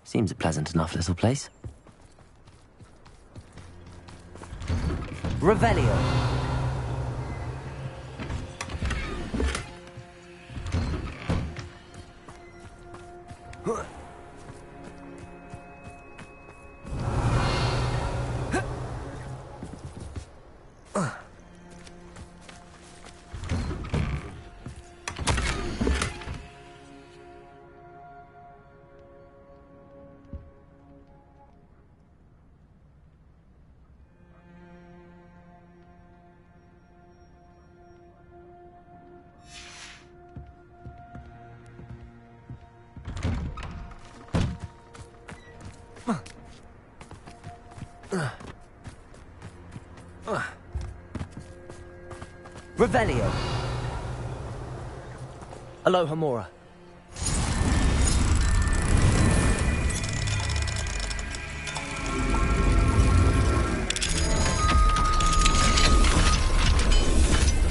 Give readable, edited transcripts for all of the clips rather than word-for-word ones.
Seems a pleasant enough little place. Revelio. Revelio. Aloha Mora.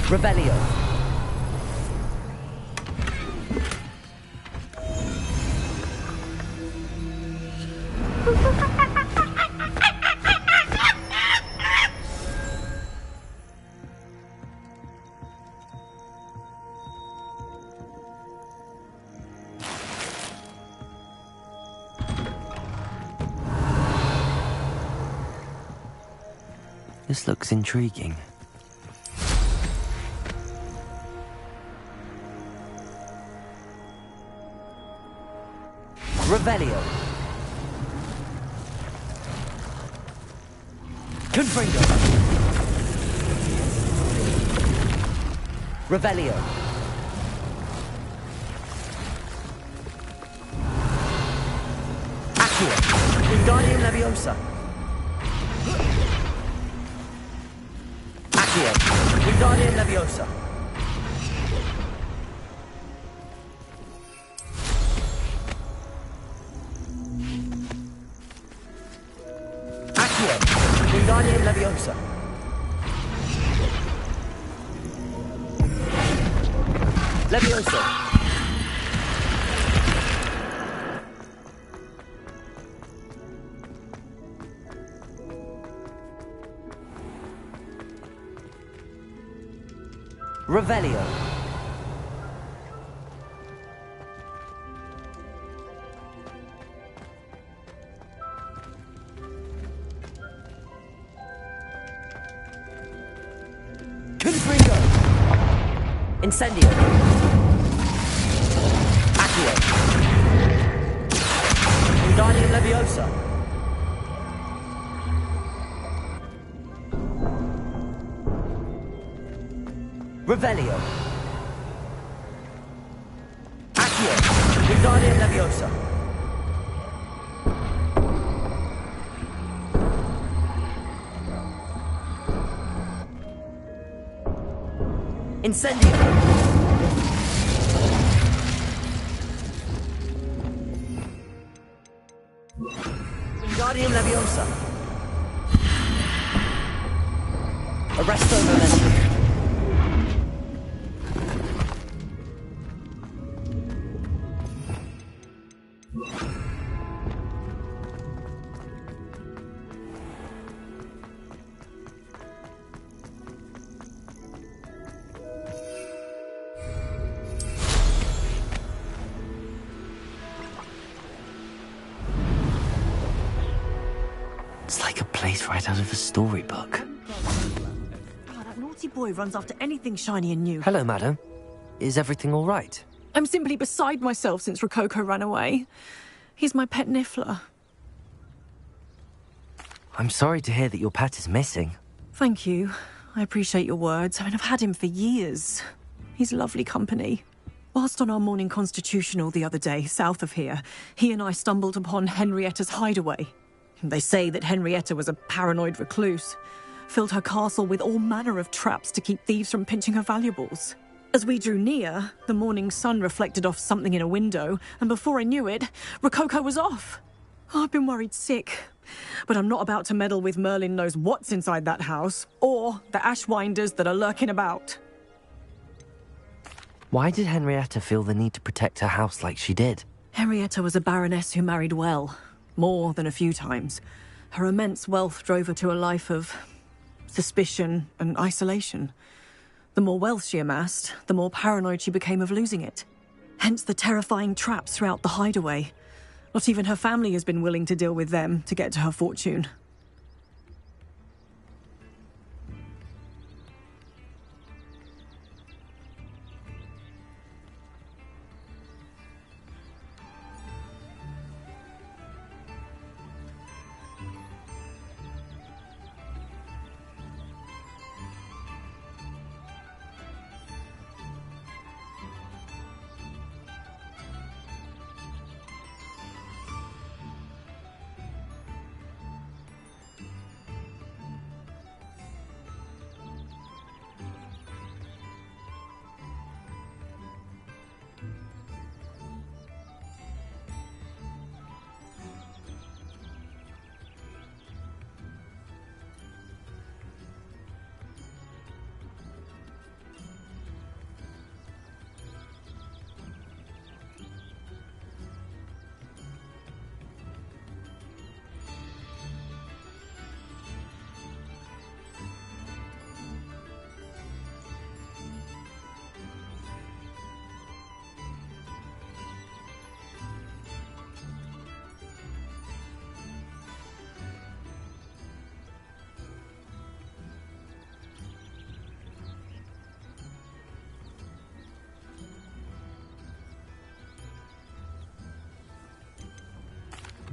Revelio. This looks intriguing. Revelio. Confringo. Revelio. Accio. Wingardium Leviosa. Accio. Wingardium Leviosa. Wingardium Leviosa. Leviosa. Revelio. Incendio. Accio. Wingardium Leviosa. Revelio. Accio. Wingardium Leviosa. Incendio. Wingardium Leviosa. Arresto Momentum. It's like a place right out of a storybook. Oh, that naughty boy runs after anything shiny and new. Hello, madam. Is everything all right? I'm simply beside myself since Rococo ran away. He's my pet Niffler. I'm sorry to hear that your pet is missing. Thank you. I appreciate your words. I mean, I've had him for years. He's lovely company. Whilst on our morning constitutional the other day, south of here, he and I stumbled upon Henrietta's hideaway. They say that Henrietta was a paranoid recluse, filled her castle with all manner of traps to keep thieves from pinching her valuables. As we drew near, the morning sun reflected off something in a window, and before I knew it, Rococo was off. I've been worried sick, but I'm not about to meddle with Merlin knows what's inside that house, or the ashwinders that are lurking about. Why did Henrietta feel the need to protect her house like she did? Henrietta was a baroness who married well, more than a few times. Her immense wealth drove her to a life of suspicion and isolation. The more wealth she amassed, the more paranoid she became of losing it. Hence the terrifying traps throughout the hideaway. Not even her family has been willing to deal with them to get to her fortune.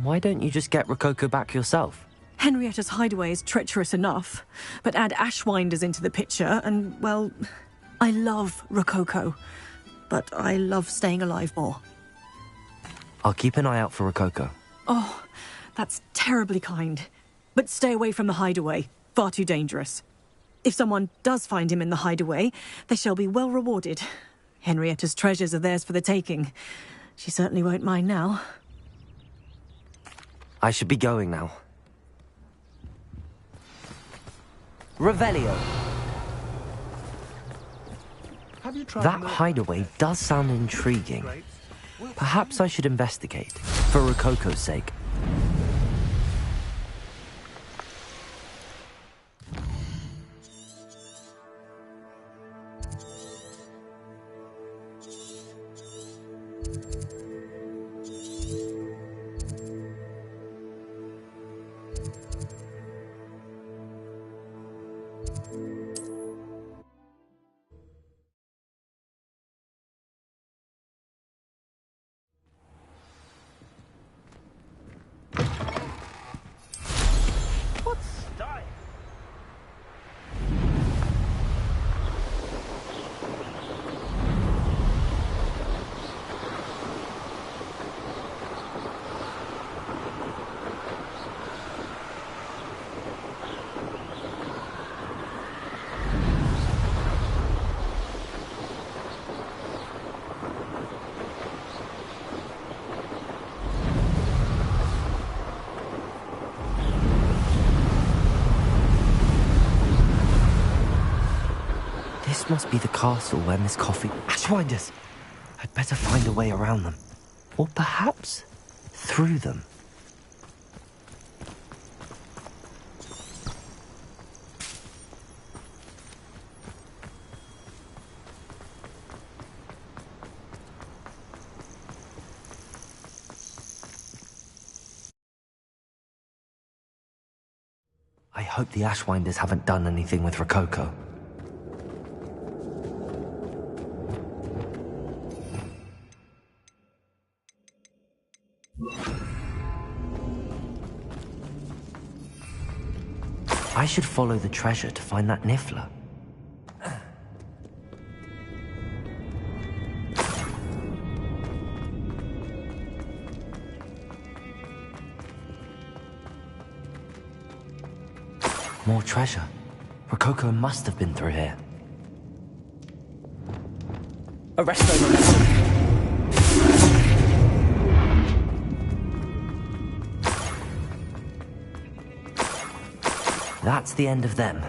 Why don't you just get Rococo back yourself? Henrietta's hideaway is treacherous enough, but add Ashwinders into the picture and, well, I love Rococo, but I love staying alive more. I'll keep an eye out for Rococo. Oh, that's terribly kind. But stay away from the hideaway. Far too dangerous. If someone does find him in the hideaway, they shall be well rewarded. Henrietta's treasures are theirs for the taking. She certainly won't mind now. I should be going now. Revelio. Have you tried That the- hideaway does sound intriguing. Perhaps I should investigate, for Rococo's sake. This must be the castle where Miss Coffee... Ashwinders! I'd better find a way around them. Or perhaps through them. I hope the Ashwinders haven't done anything with Rococo. I should follow the treasure to find that Niffler. More treasure. Rococo must have been through here. Arresto Memento. That's the end of them.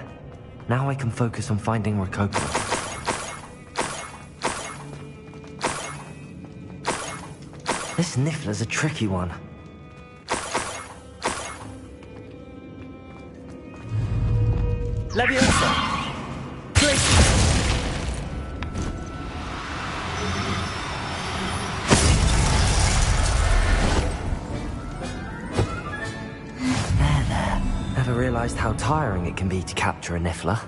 Now I can focus on finding Rococo. This Niffler's a tricky one. Leviosa! Glacier! Never realized how tiring it can be to capture a Niffler.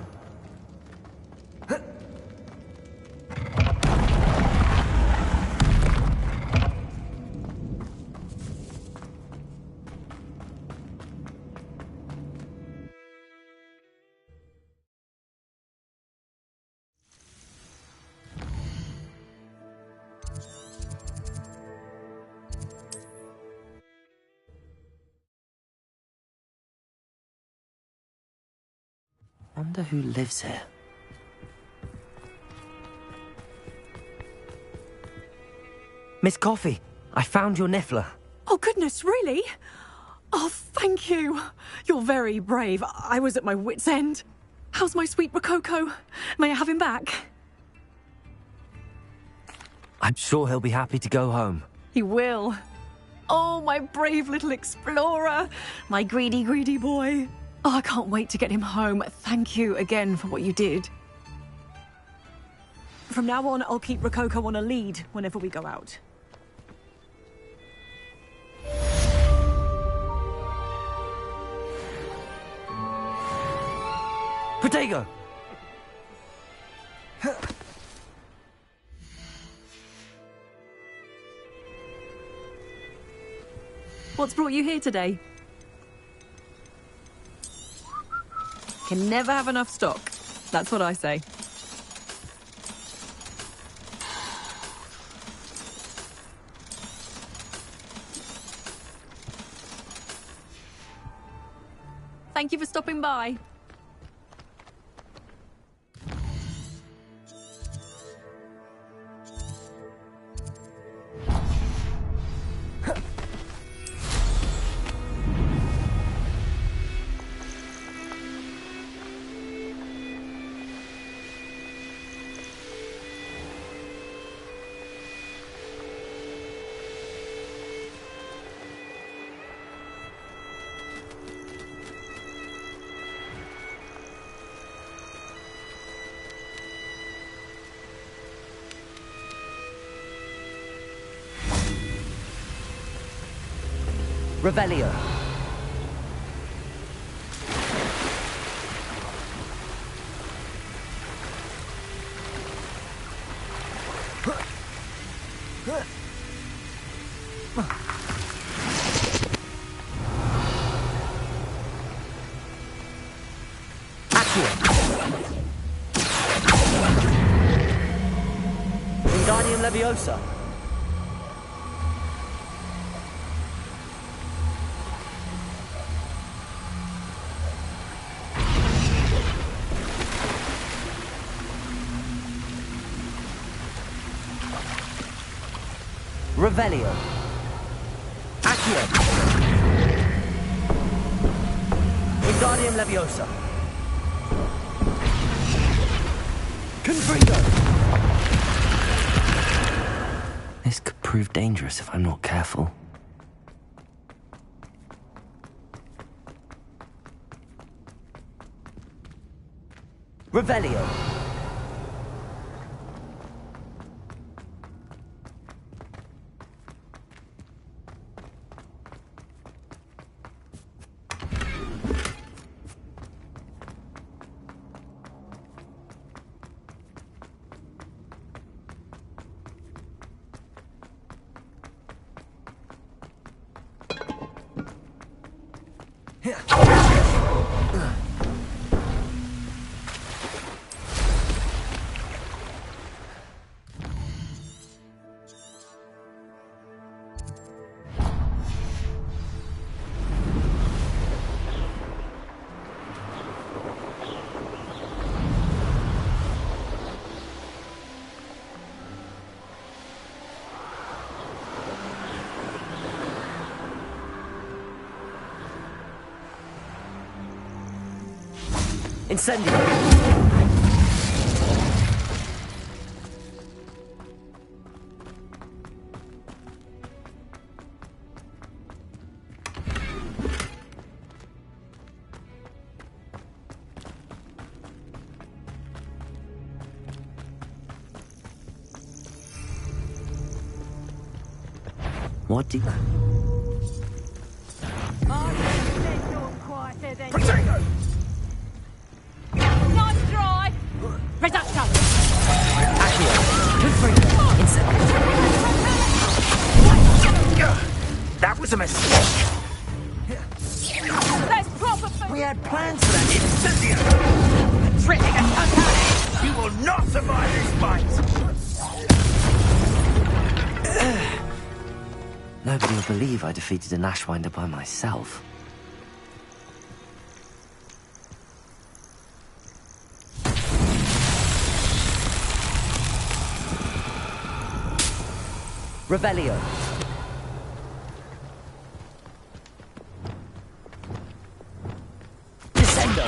Wonder who lives here. Miss Coffee, I found your Niffler. Oh, goodness, really? Oh, thank you. You're very brave. I was at my wit's end. How's my sweet Rococo? May I have him back? I'm sure he'll be happy to go home. He will. Oh, my brave little explorer. My greedy, greedy boy. Oh, I can't wait to get him home. Thank you again for what you did. From now on, I'll keep Rococo on a lead whenever we go out. Protego! What's brought you here today? Can never have enough stock. That's what I say. Thank you for stopping by. Revelio. Wingardium Leviosa. Revelio. Accio. Wingardium Leviosa. Confringo. This could prove dangerous if I'm not careful. Revelio. Incendio. What do you... Potato! Nice try! Reducto! Accio. Confringo. Incendio. That was a mistake. That's proper food! We had plans for that. Incendio! Tripping and uncanny! You will not survive this fight! Nobody will believe I defeated an Ashwinder by myself. Revelio. Descendo.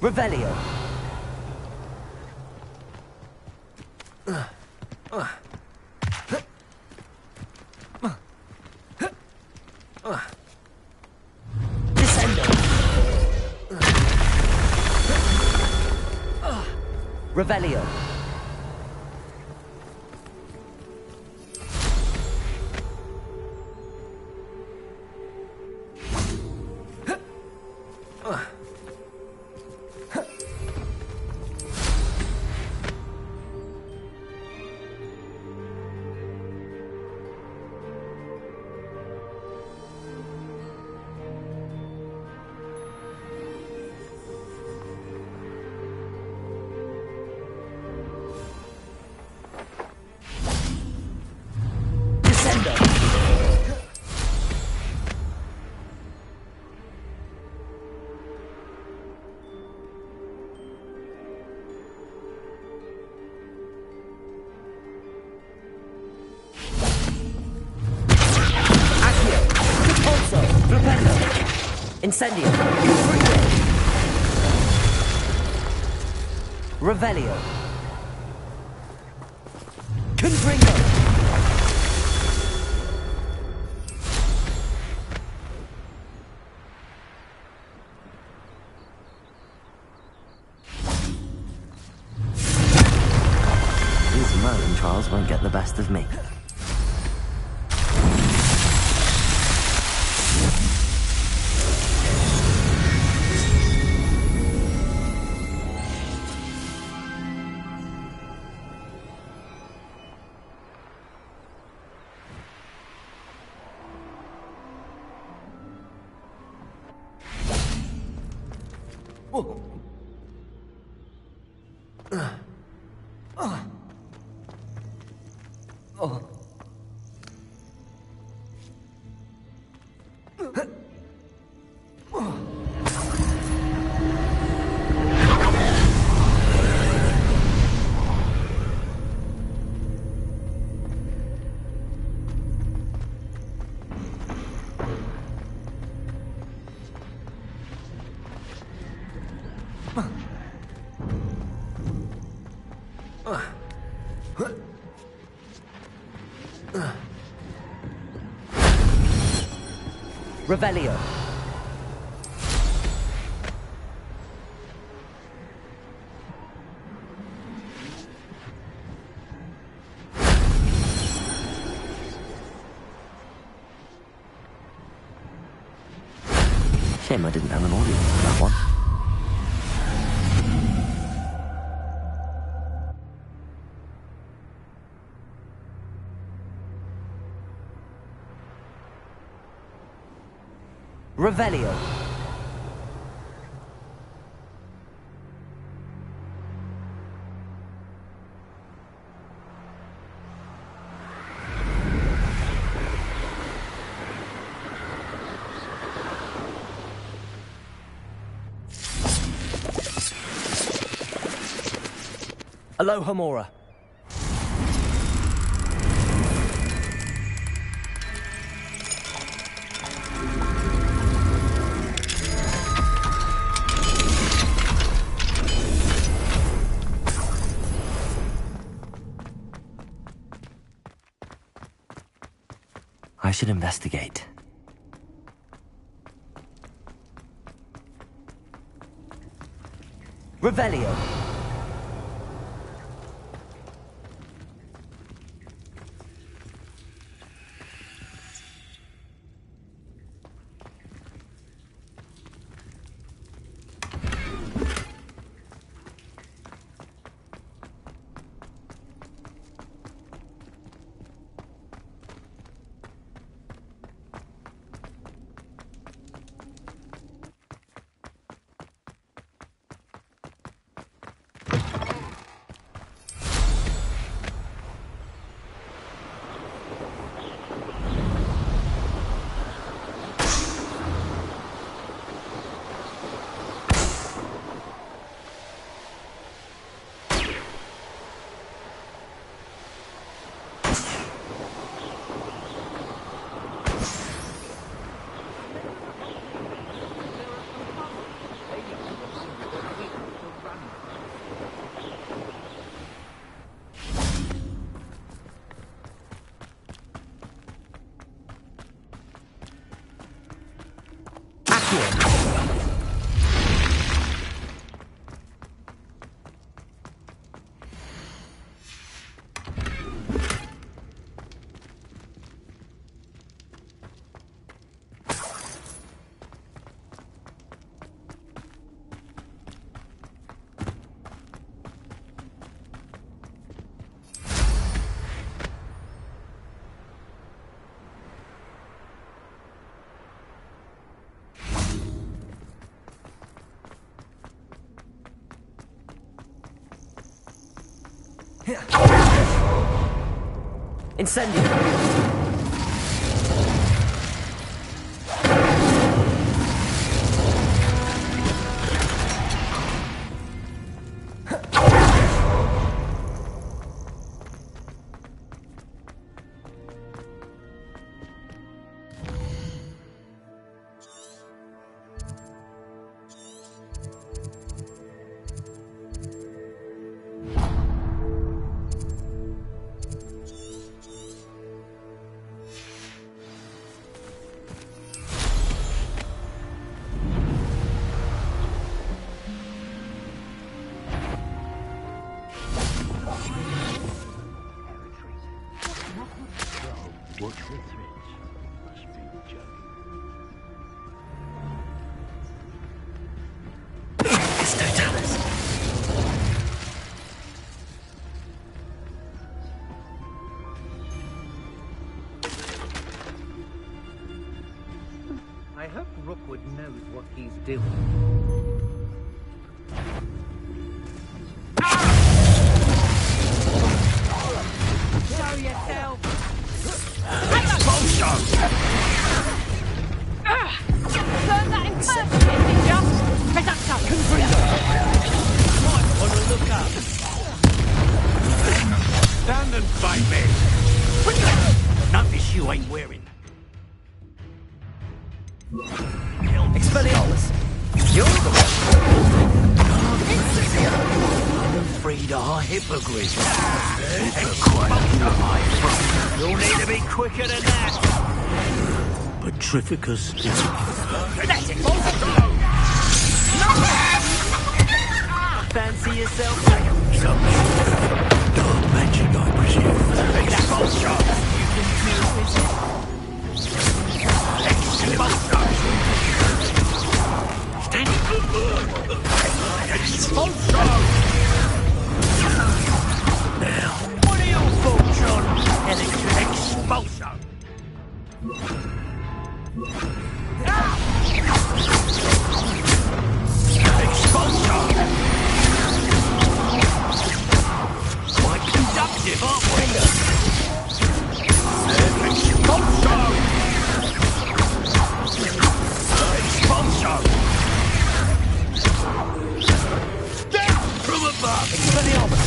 Revelio. Descendo. Revelio. Descendo. Accio. Repulso. Repello. Incendio. Revelio. Confringo. These Merlin trials won't get the best of me. Revelio. Shame I didn't have an audience for that one. Revelio. Aloha Mora. I should investigate. Revelio. Incendio. Watch the threads. Must be joking. I hope Rookwood knows what he's doing. Show yourself! Learn that in person, did ya? Reducto! Might want to look up. Stand and fight me. Notice you ain't wearing. Expelliarmus. You're the I'm afraid our hippogriff. You'll need to be quicker than that. Petrificus is. That's it. Fancy yourself? Some dark magic, I presume. Take that bolt shot. Now, what are your thoughts on electric expulsion? Expulsion! Quite conductive, aren't we? Expulsion! Expulsion! Down from above! Expelliarmus.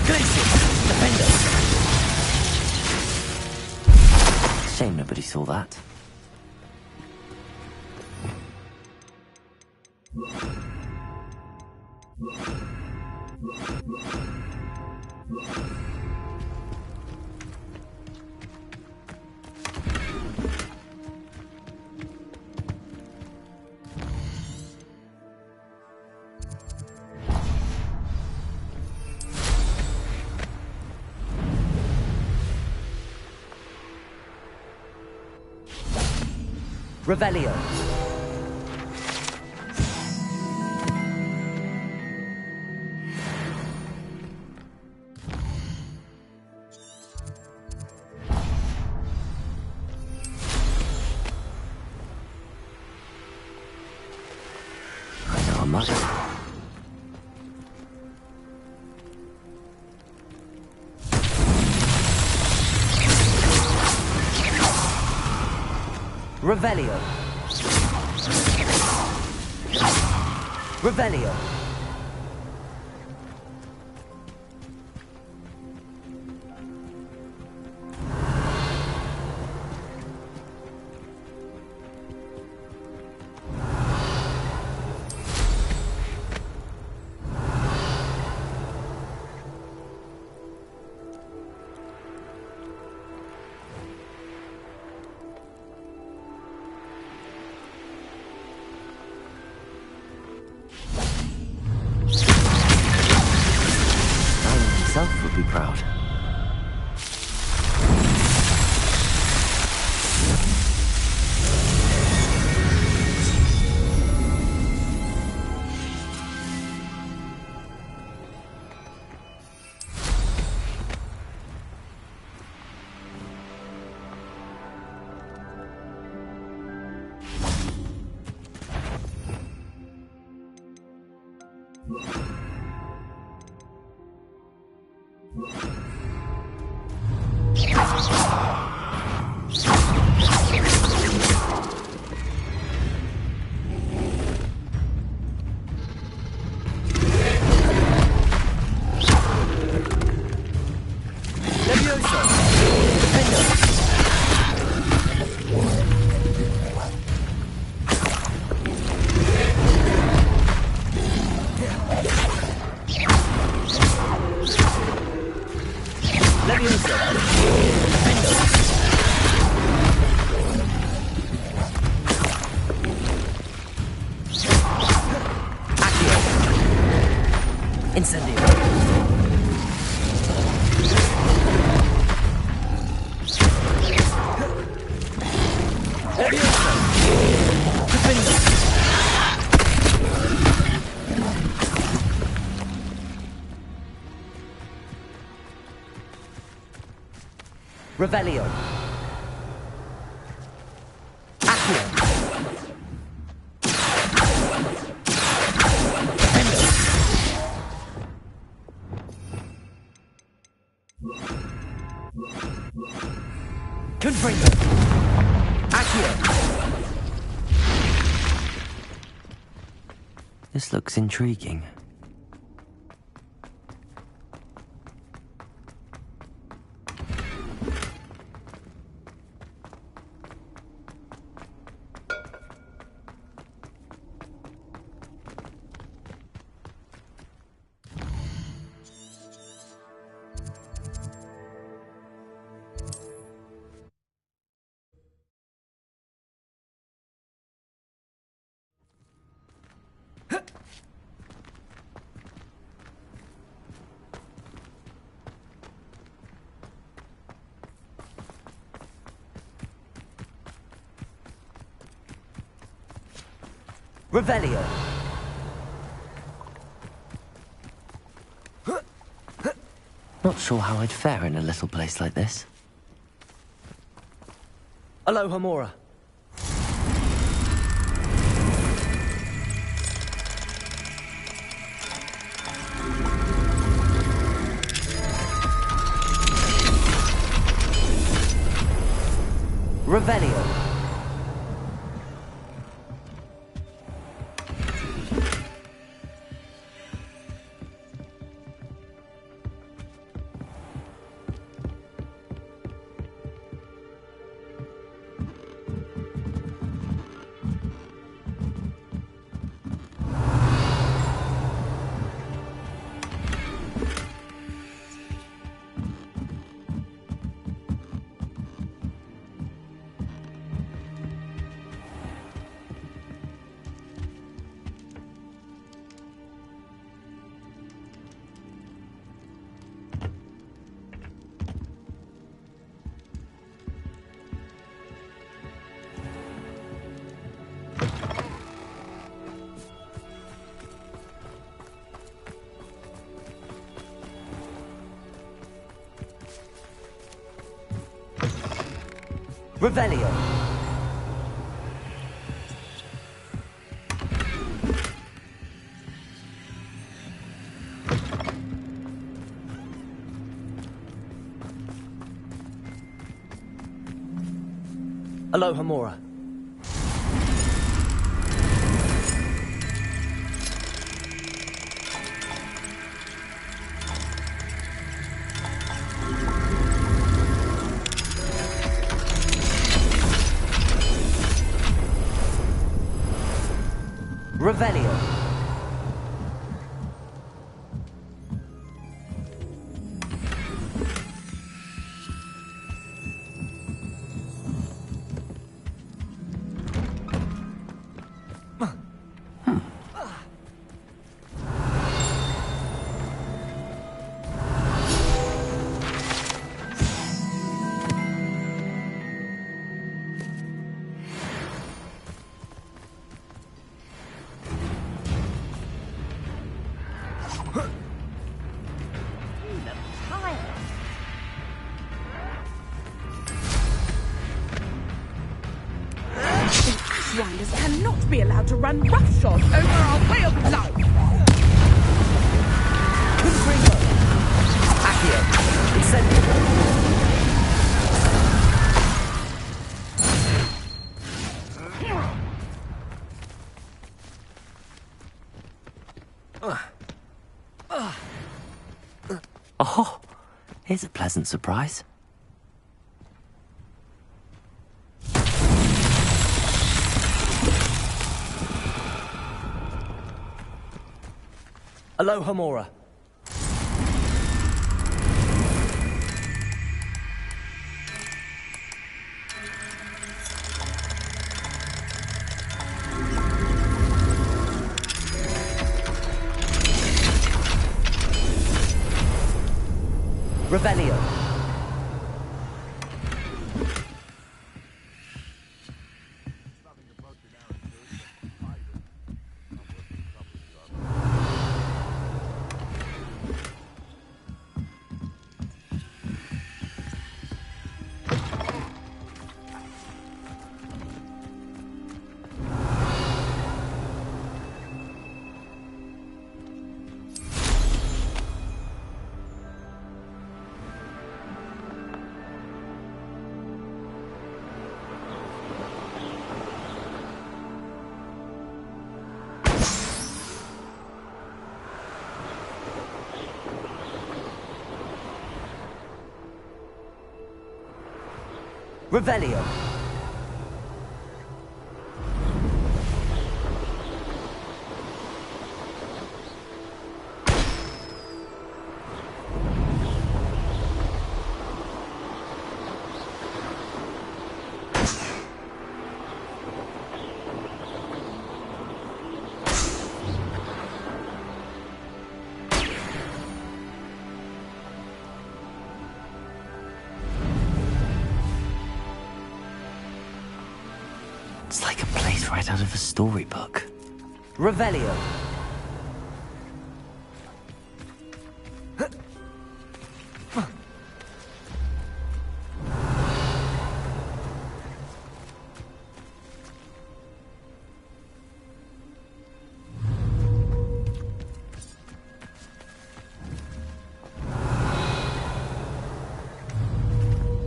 Glacier. Defender. Shame nobody saw that. Revelio. I know a must. Revelio. Revelio. Himself would be proud. Revelio. Accio. Confringo. Accio. This looks intriguing. Revelio. Not sure how I'd fare in a little place like this. Aloha Mora. Revelio. Revelio. Aloha Mora. Revelio. Riders cannot be allowed to run roughshod over our way of life. Confringo. Accio. Incendio. Oh, here's a pleasant surprise. Aloha Mora. Revelio. Revelio. It's like a place right out of a storybook. Revelio.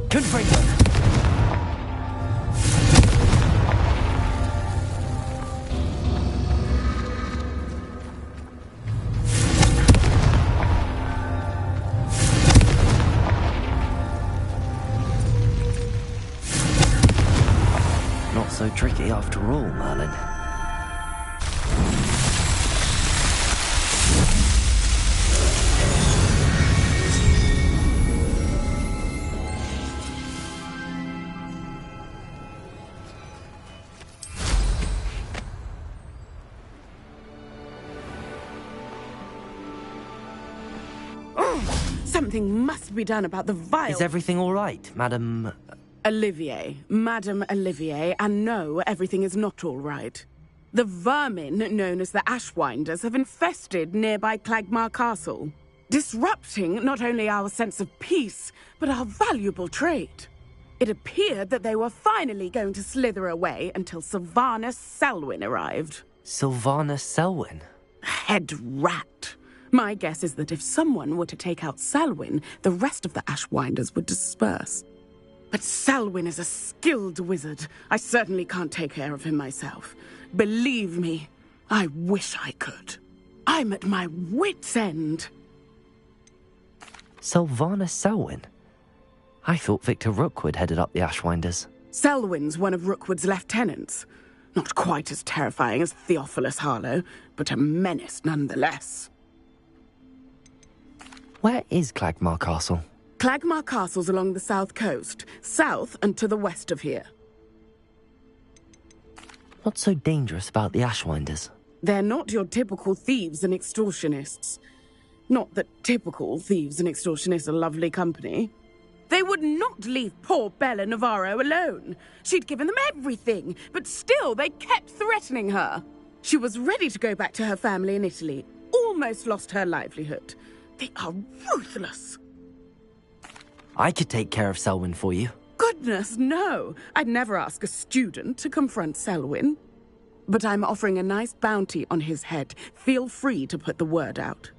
Confringo. Not so tricky after all, Merlin. Something must be done about the vile... Is everything all right, Madam... Olivier. Madame Olivier, and no, everything is not all right. The vermin known as the Ashwinders have infested nearby Clagmar Castle, disrupting not only our sense of peace, but our valuable trade. It appeared that they were finally going to slither away until Sylvanus Selwyn arrived. Sylvanus Selwyn? Head rat. My guess is that if someone were to take out Selwyn, the rest of the Ashwinders would disperse. But Selwyn is a skilled wizard. I certainly can't take care of him myself. Believe me, I wish I could. I'm at my wit's end. Sylvanus Selwyn? I thought Victor Rookwood headed up the Ashwinders. Selwyn's one of Rookwood's lieutenants. Not quite as terrifying as Theophilus Harlow, but a menace nonetheless. Where is Clagmar Castle? Clagmar Castle's along the south coast, south and to the west of here. What's so dangerous about the Ashwinders? They're not your typical thieves and extortionists. Not that typical thieves and extortionists are lovely company. They would not leave poor Bella Navarro alone. She'd given them everything, but still they kept threatening her. She was ready to go back to her family in Italy, almost lost her livelihood. They are ruthless. I could take care of Selwyn for you. Goodness, no. I'd never ask a student to confront Selwyn. But I'm offering a nice bounty on his head. Feel free to put the word out.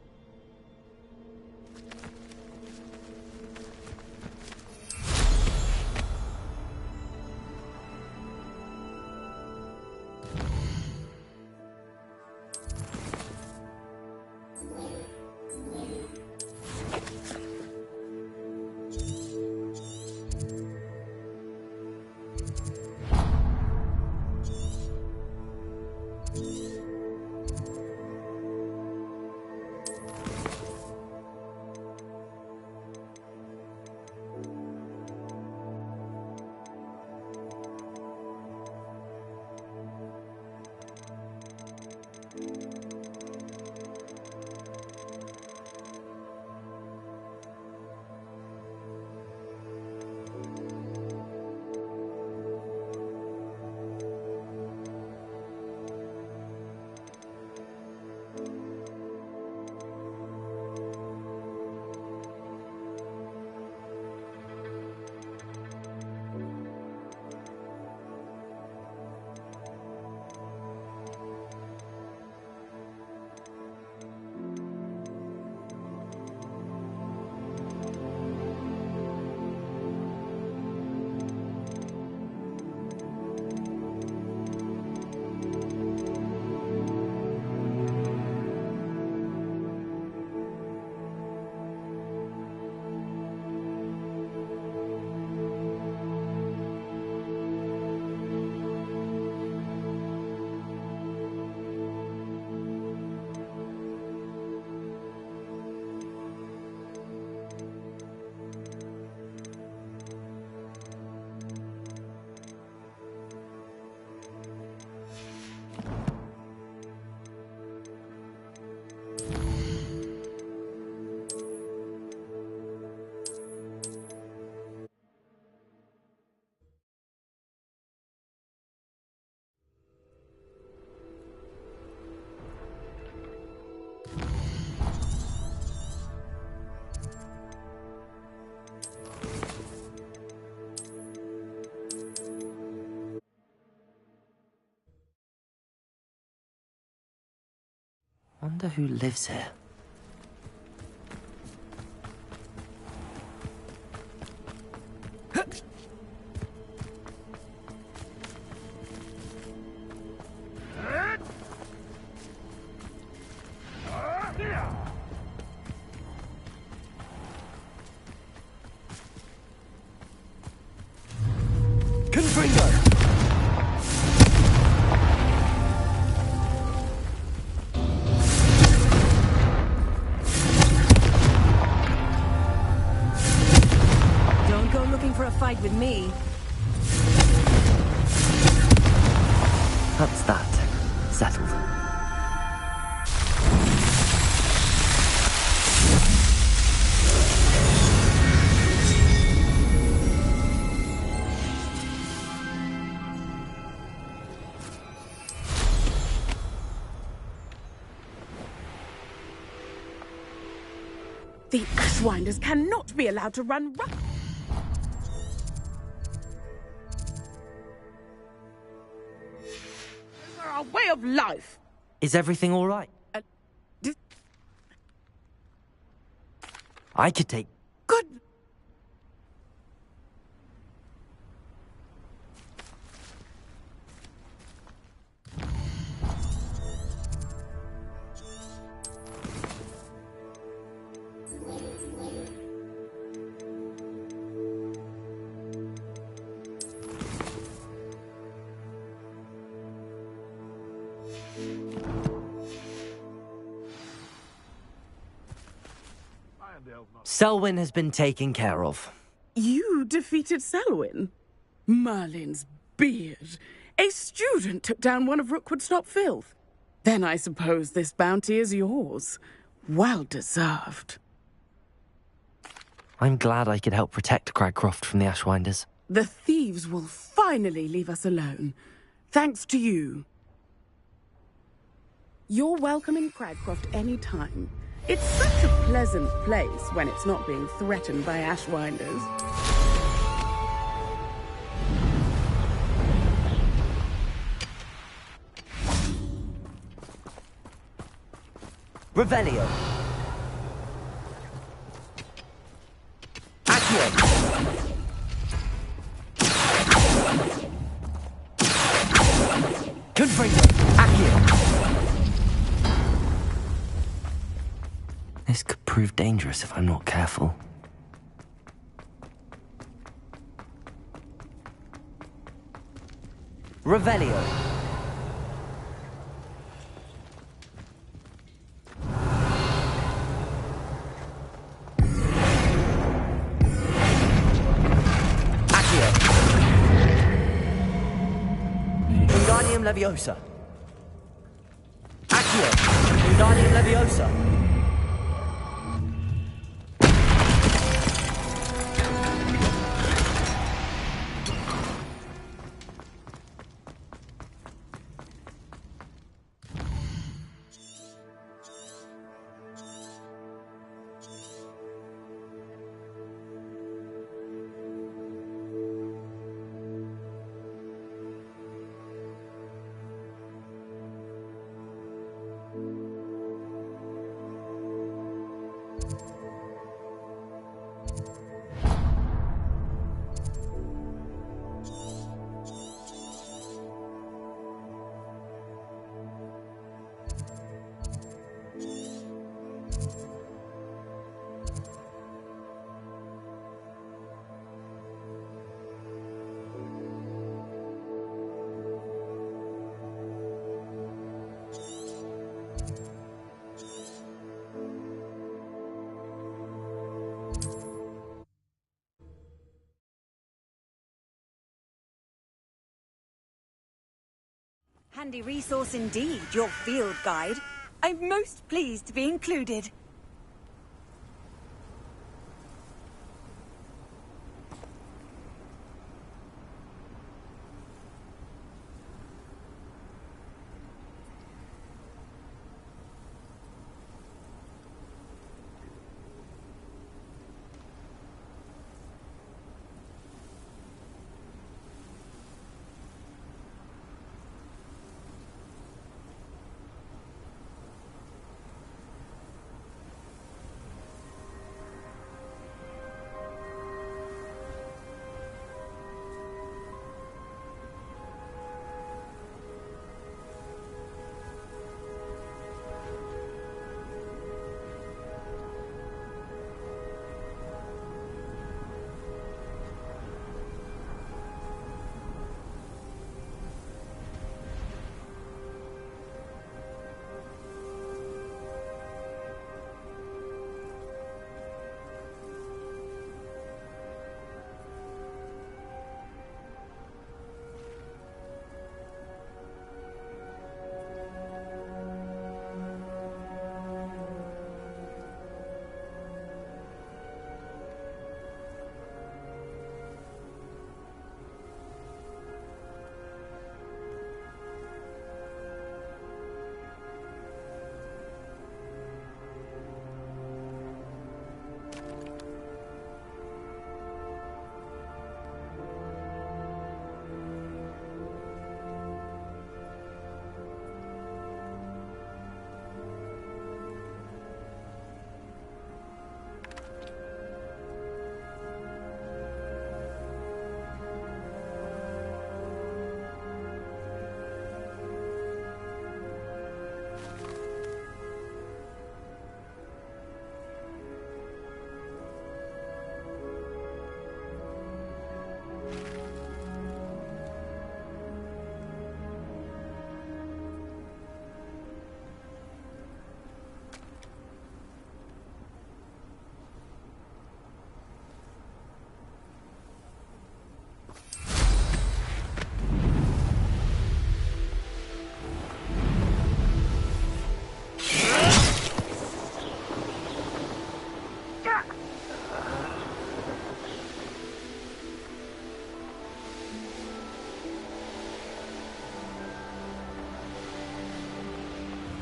Wonder who lives here. Fight with me. That's that. Settled. The Ashwinders cannot be allowed to run. our way of life. Is everything all right? D- I could take... Good. Selwyn has been taken care of. You defeated Selwyn? Merlin's beard. A student took down one of Rookwood's top filth. Then I suppose this bounty is yours. Well deserved. I'm glad I could help protect Cragcroft from the Ashwinders. The thieves will finally leave us alone. Thanks to you. You're welcome in Cragcroft any time. It's such a pleasant place when it's not being threatened by Ashwinders. Revelio. Accio. Confringo. Accio. This could prove dangerous if I'm not careful. Revelio. Accio. Wingardium Leviosa. Accio. Wingardium Leviosa. Handy resource indeed, your field guide. I'm most pleased to be included.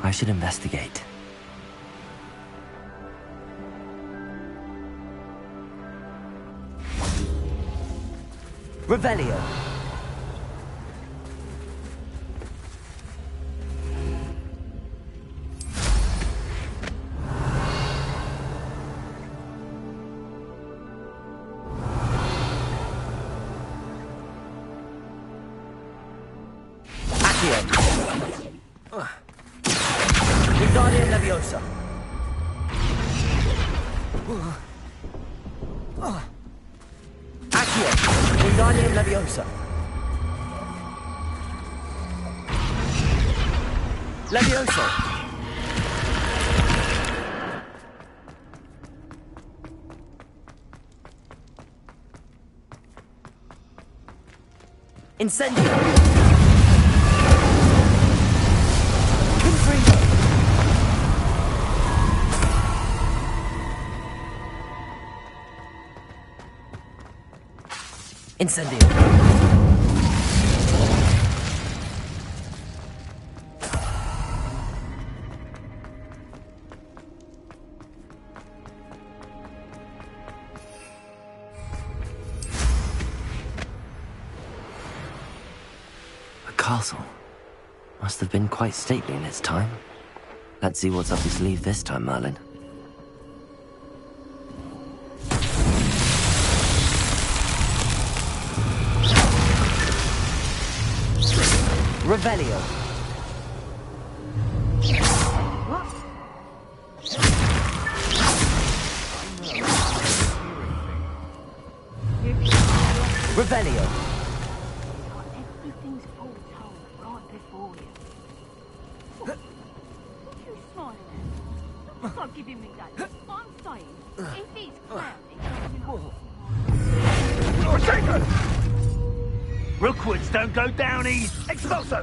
I should investigate. Revelio. Accio. Wingardium Leviosa. Accio. Wingardium Leviosa. Levioso. Incendio. Confringo. Incendio. A castle. Must have been quite stately in its time. Let's see what's up your sleeve this time, Merlin. Revelio. Revelio. Everything's foretold right before you. What are you smiling at? Looks like giving me that. I'm saying, if it's cloudy, Protego! Rookwoods don't go down easy. Expulso!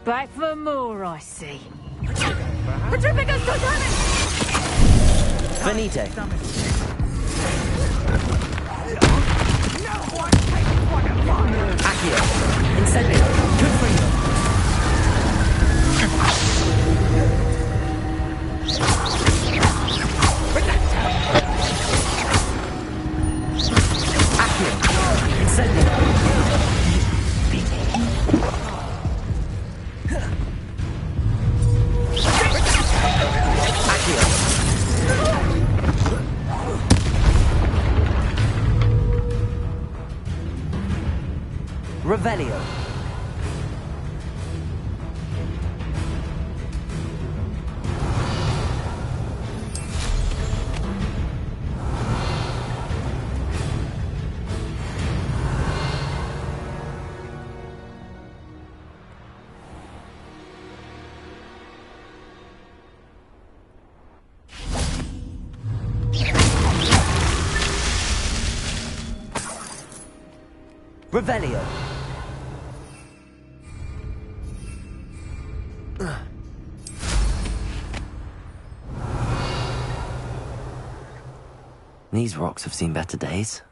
back for more, I see. Petrificus Totalis! Venite. Accio. Incendio. Confringo. Accio. Incendio. Accio. Revelio. Revelio. These rocks have seen better days.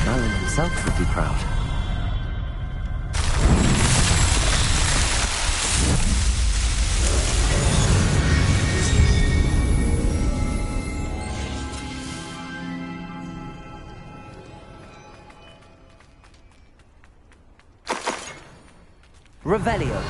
Merlin himself would be proud. Revelio.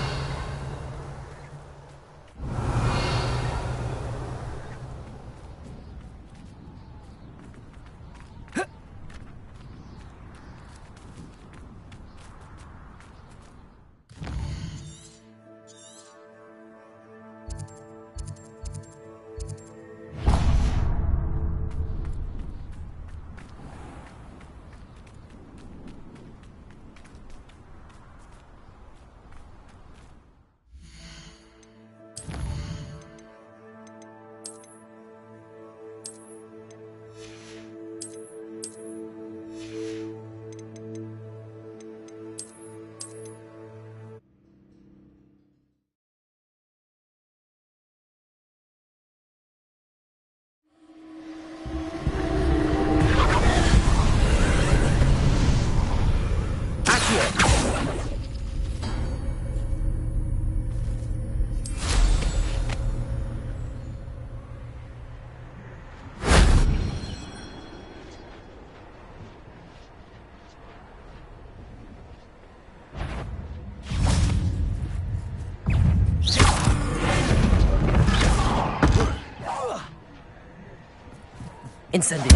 Incendio.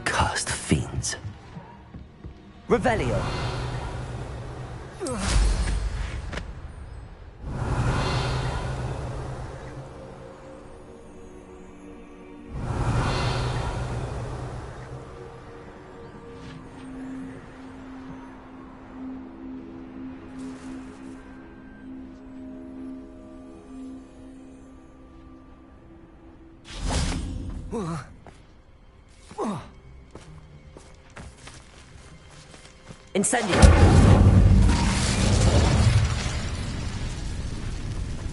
Cursed fiends. Revelio. Incendio.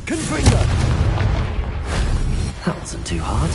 Confringo. That wasn't too hard.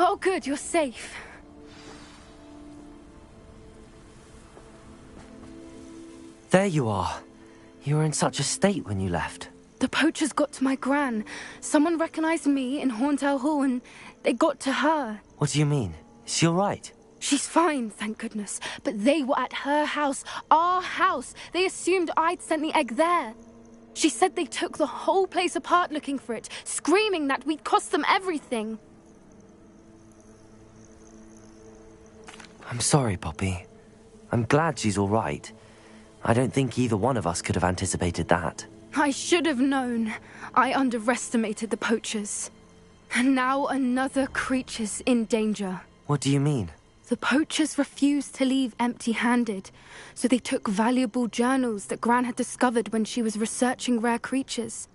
Oh, good, you're safe. There you are. You were in such a state when you left. The poachers got to my gran. Someone recognized me in Horntail Hall and they got to her. What do you mean? Is she all right? She's fine, thank goodness. But they were at her house, our house. They assumed I'd sent the egg there. She said they took the whole place apart looking for it, screaming that we'd cost them everything. I'm sorry, Poppy. I'm glad she's all right. I don't think either one of us could have anticipated that. I should have known. I underestimated the poachers. And now another creature's in danger. What do you mean? The poachers refused to leave empty-handed, so they took valuable journals that Gran had discovered when she was researching rare creatures.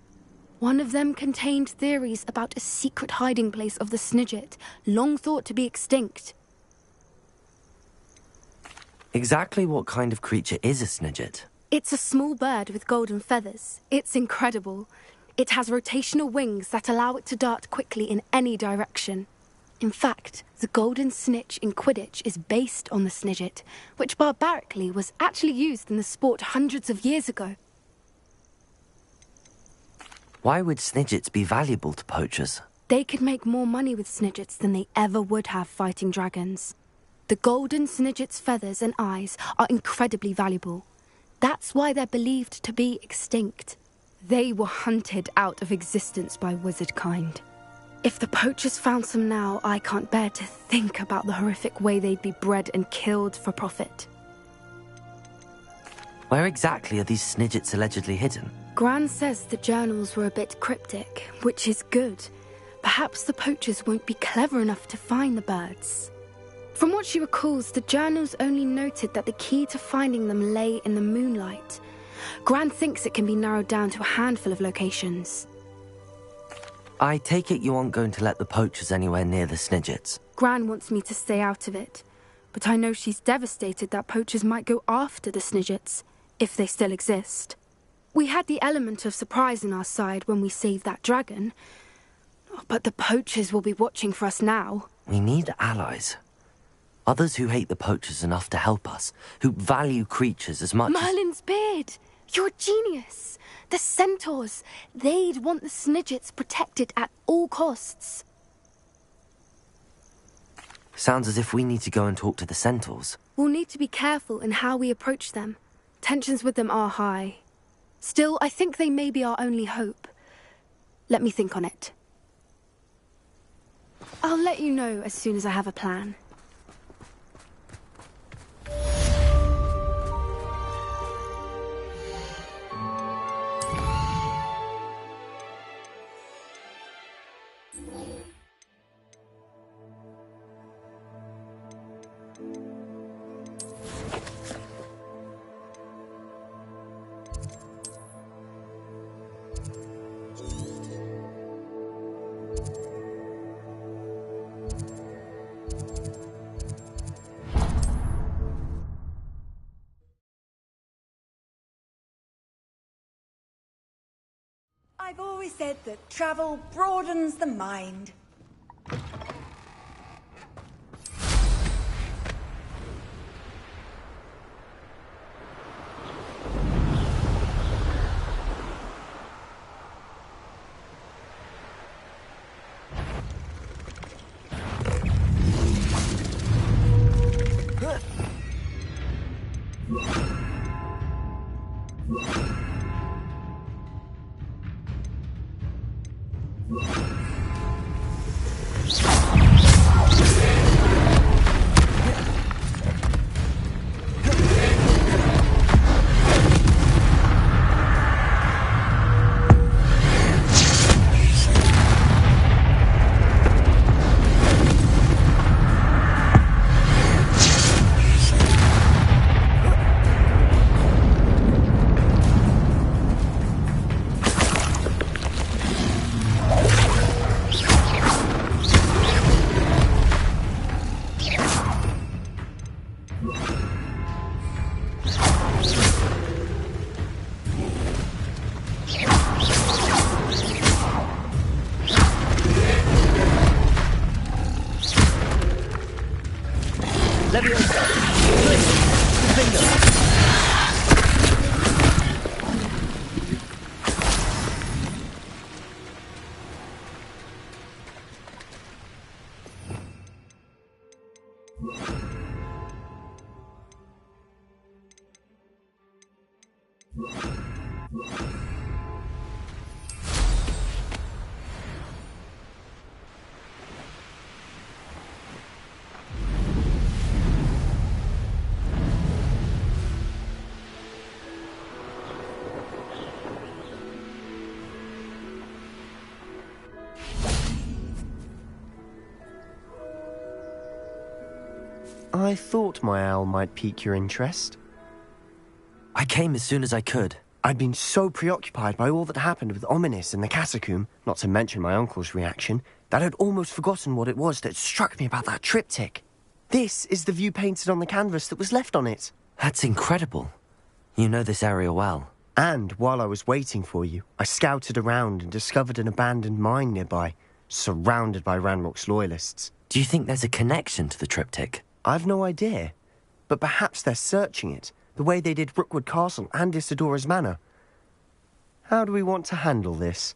One of them contained theories about a secret hiding place of the Snidget, long thought to be extinct. Exactly what kind of creature is a Snidget? It's a small bird with golden feathers. It's incredible. It has rotational wings that allow it to dart quickly in any direction. In fact, the golden snitch in Quidditch is based on the Snidget, which barbarically was actually used in the sport hundreds of years ago. Why would Snidgets be valuable to poachers? They could make more money with Snidgets than they ever would have fighting dragons. The golden Snidget's feathers and eyes are incredibly valuable. That's why they're believed to be extinct. They were hunted out of existence by wizard kind. If the poachers found some now, I can't bear to think about the horrific way they'd be bred and killed for profit. Where exactly are these Snidgets allegedly hidden? Gran says the journals were a bit cryptic, which is good. Perhaps the poachers won't be clever enough to find the birds. From what she recalls, the journals only noted that the key to finding them lay in the moonlight. Gran thinks it can be narrowed down to a handful of locations. I take it you aren't going to let the poachers anywhere near the Snidgets? Gran wants me to stay out of it, but I know she's devastated that poachers might go after the Snidgets, if they still exist. We had the element of surprise on our side when we saved that dragon, but the poachers will be watching for us now. We need allies. Others who hate the poachers enough to help us, who value creatures as much Merlin's beard! You're a genius! The centaurs! They'd want the Snidgets protected at all costs. Sounds as if we need to go and talk to the centaurs. We'll need to be careful in how we approach them. Tensions with them are high. Still, I think they may be our only hope. Let me think on it. I'll let you know as soon as I have a plan. I've always said that travel broadens the mind. I thought my owl might pique your interest. I came as soon as I could. I'd been so preoccupied by all that happened with Ominis and the catacomb, not to mention my uncle's reaction, that I'd almost forgotten what it was that struck me about that triptych. This is the view painted on the canvas that was left on it. That's incredible. You know this area well. And while I was waiting for you, I scouted around and discovered an abandoned mine nearby, surrounded by Ranrock's loyalists. Do you think there's a connection to the triptych? I've no idea, but perhaps they're searching it, the way they did Rookwood Castle and Isidora's Manor. How do we want to handle this?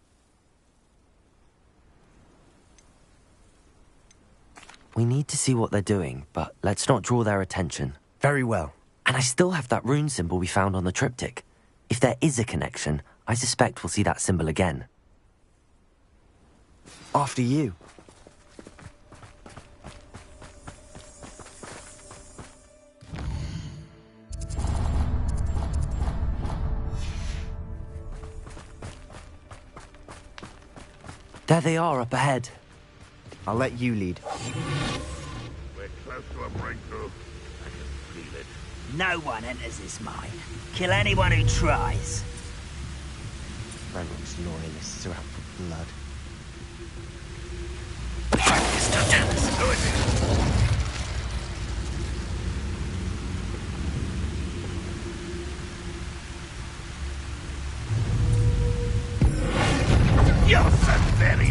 We need to see what they're doing, but let's not draw their attention. Very well. And I still have that rune symbol we found on the triptych. If there is a connection, I suspect we'll see that symbol again. After you. There they are up ahead. I'll let you lead. We're close to a breakthrough. I can feel it. No one enters this mine. Kill anyone who tries. Ranrock's loyalists are out for blood. Don't tell us. Do it! You're so very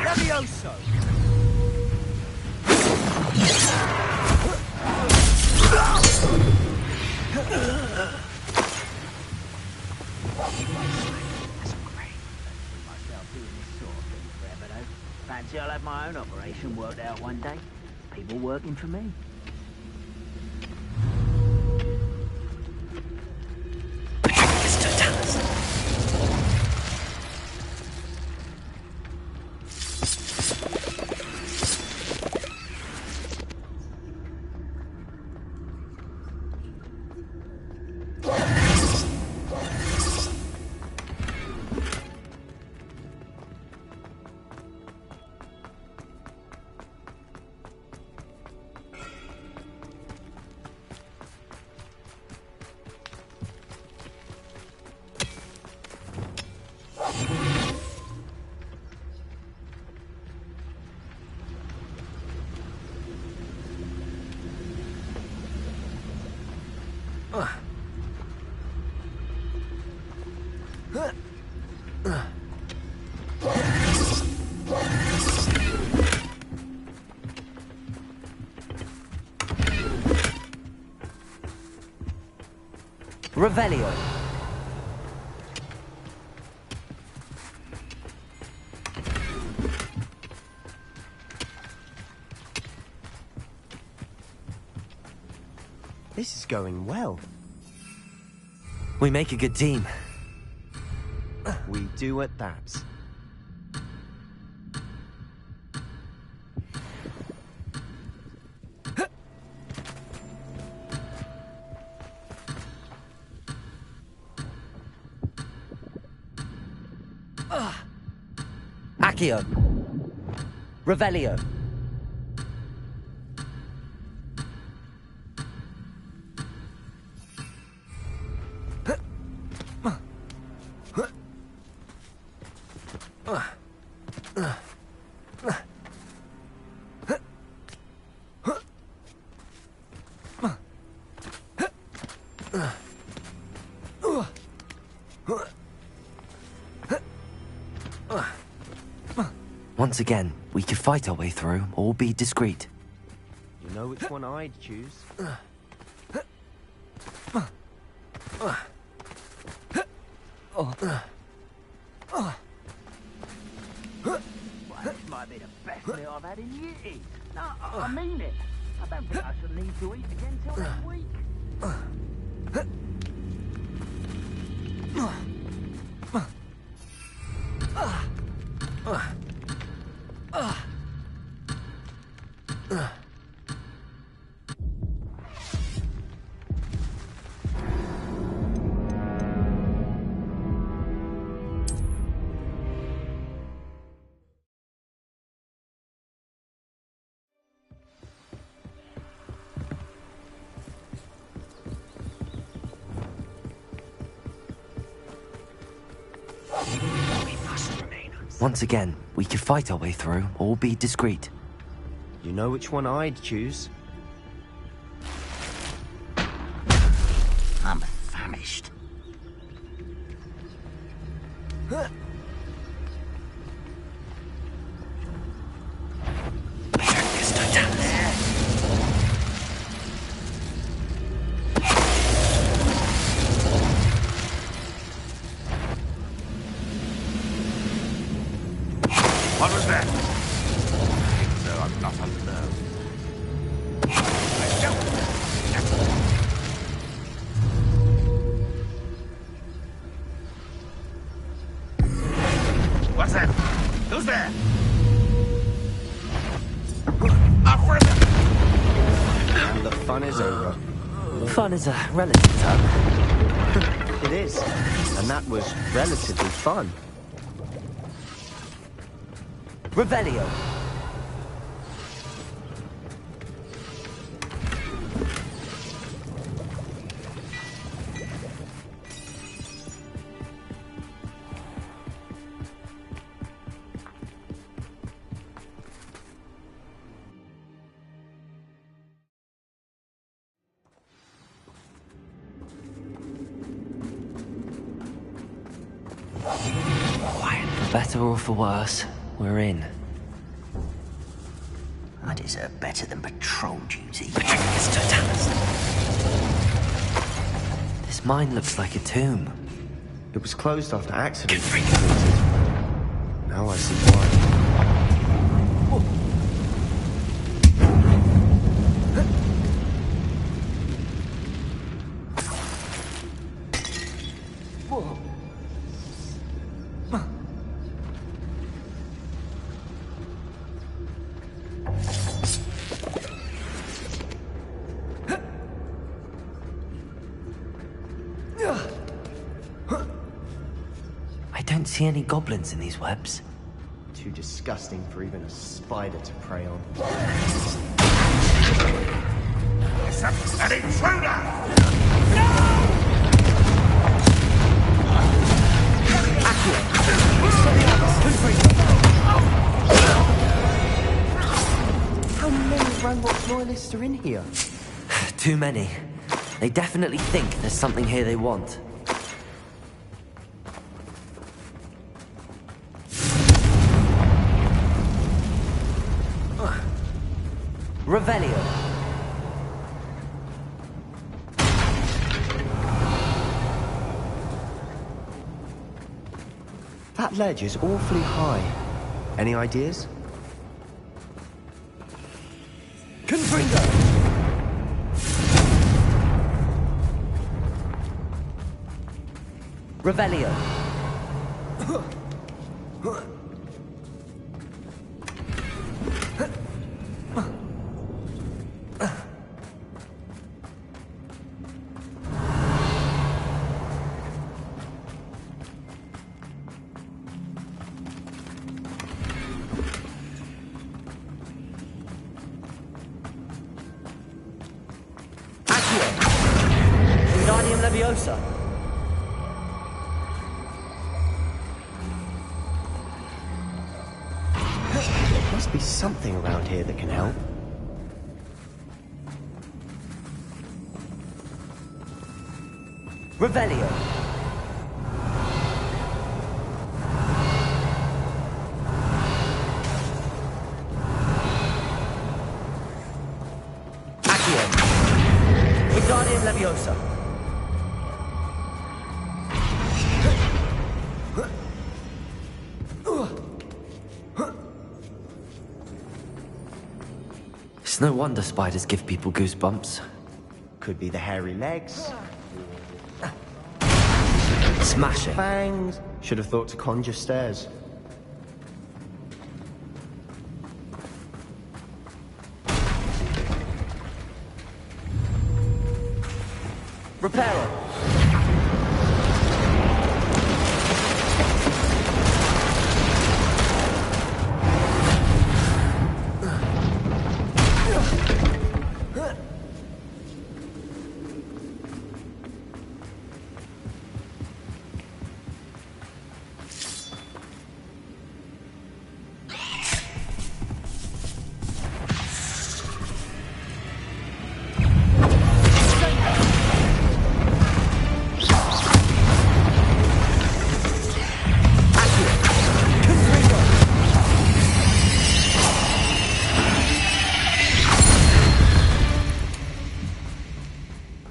Levioso! Fancy I'll have my own operation worked out one day. People working for me. Revelio. This is going well. We make a good team. We do at that. Accio. Revelio. Once again, we could fight our way through or be discreet. You know which one I'd choose? Well, this might be the best meal I've had in years. No, I mean it. I don't think I shall need to eat again till next week. Once again, we could fight our way through or be discreet. You know which one I'd choose? I'm famished. What was that? So I'm not unnerved. I don't. What's that? Who's there? Off with it! And the fun is over. Fun is a relative term. It is. And that was relatively fun. Revelio. For better or for worse, we're in. I deserve better than patrol duty. Patricius Totalis. This mine looks like a tomb. It was closed after accident. Good freak. Now I see why. I don't see any goblins in these webs. Too disgusting for even a spider to prey on. An intruder! How many Ranrock's loyalists are in here? Too many. They definitely think there's something here they want. Revelio. That ledge is awfully high. Any ideas? Confringo! Revelio. Wingardium Leviosa. There must be something around here that can help. Revelio. Accio. Wingardium Leviosa. It's no wonder spiders give people goosebumps. Could be the hairy legs. Smash it. Fangs. Should have thought to conjure stairs. Reparo.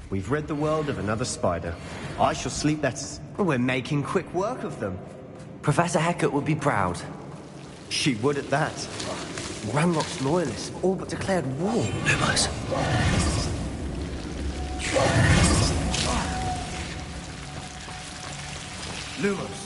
We've rid the world of another spider. I shall sleep better. We're making quick work of them. Professor Hecat would be proud. She would at that. Ranrock's loyalists have all but declared war. Lumos. Lumos.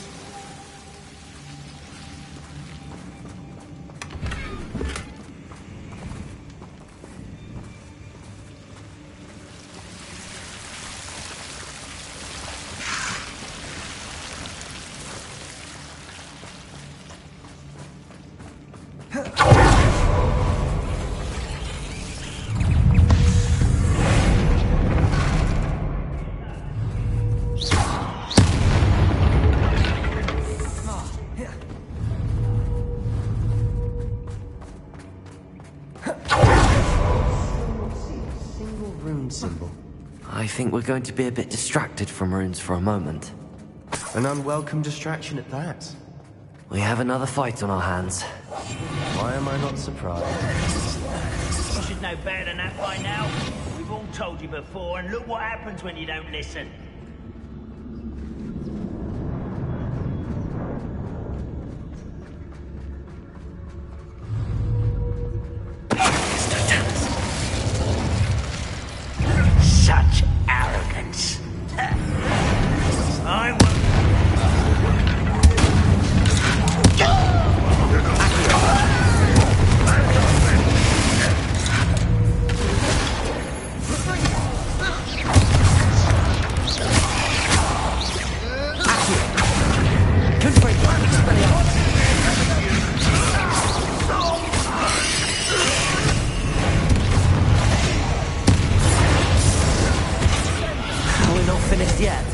think we're going to be a bit distracted from runes for a moment. An unwelcome distraction at that. We have another fight on our hands. Why am I not surprised? You should know better than that by now. We've all told you before, and look what happens when you don't listen. Such arrogance. I will... We're not finished yet.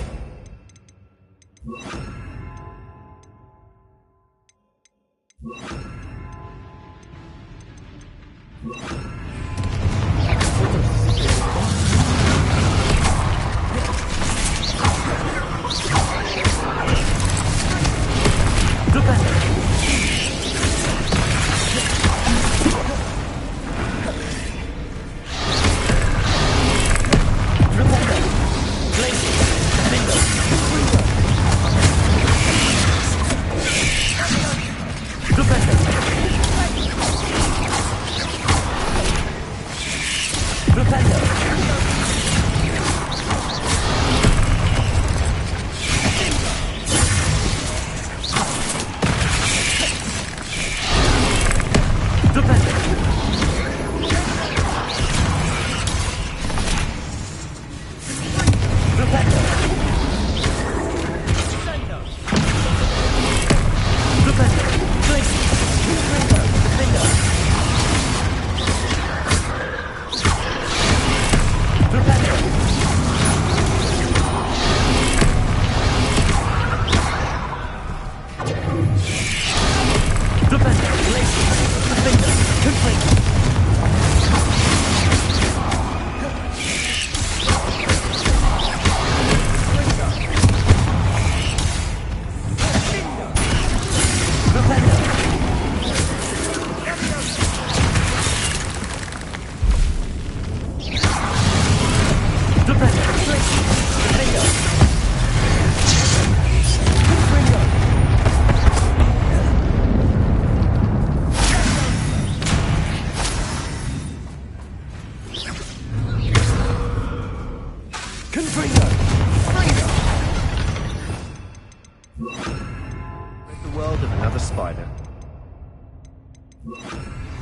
The world of another spider.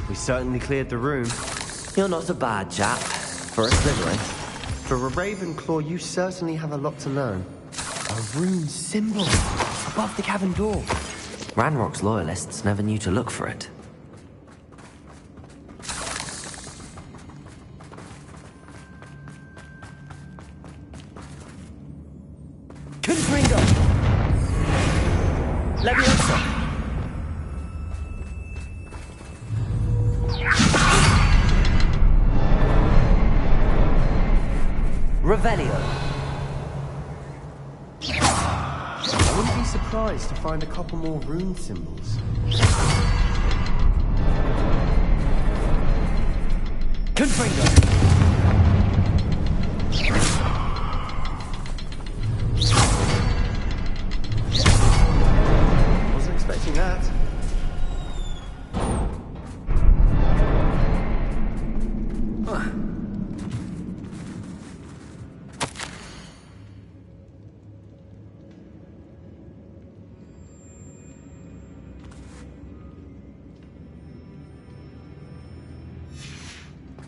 We certainly cleared the room. You're not a bad chap. For a Slytherin. For a Ravenclaw, you certainly have a lot to learn. A rune symbol above the cavern door. Ranrock's loyalists never knew to look for it. Confringo! Leviosa! Revelio! I wouldn't be surprised to find a couple more rune symbols. Confringo! Wasn't expecting that.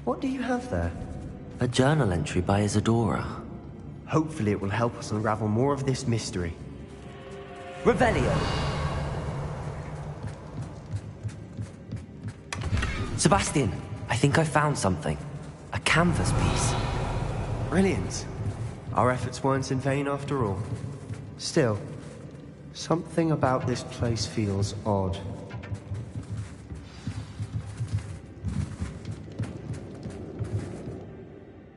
What do you have there? A journal entry by Isadora. Hopefully it will help us unravel more of this mystery. Revelio! Sebastian, I think I found something. A canvas piece. Brilliant. Our efforts weren't in vain after all. Still, something about this place feels odd.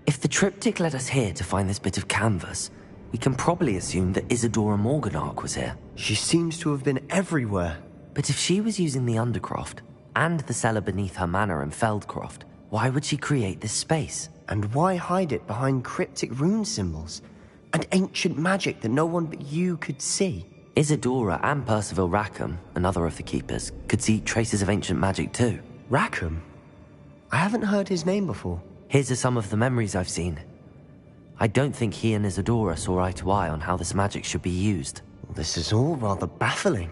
If the triptych led us here to find this bit of canvas, we can probably assume that Isadora Morganark was here. She seems to have been everywhere. But if she was using the Undercroft, and the cellar beneath her manor in Feldcroft, why would she create this space? And why hide it behind cryptic rune symbols? And ancient magic that no one but you could see? Isadora and Percival Rackham, another of the keepers, could see traces of ancient magic too. Rackham? I haven't heard his name before. Here's some of the memories I've seen. I don't think he and Isadora saw eye to eye on how this magic should be used. This is all rather baffling.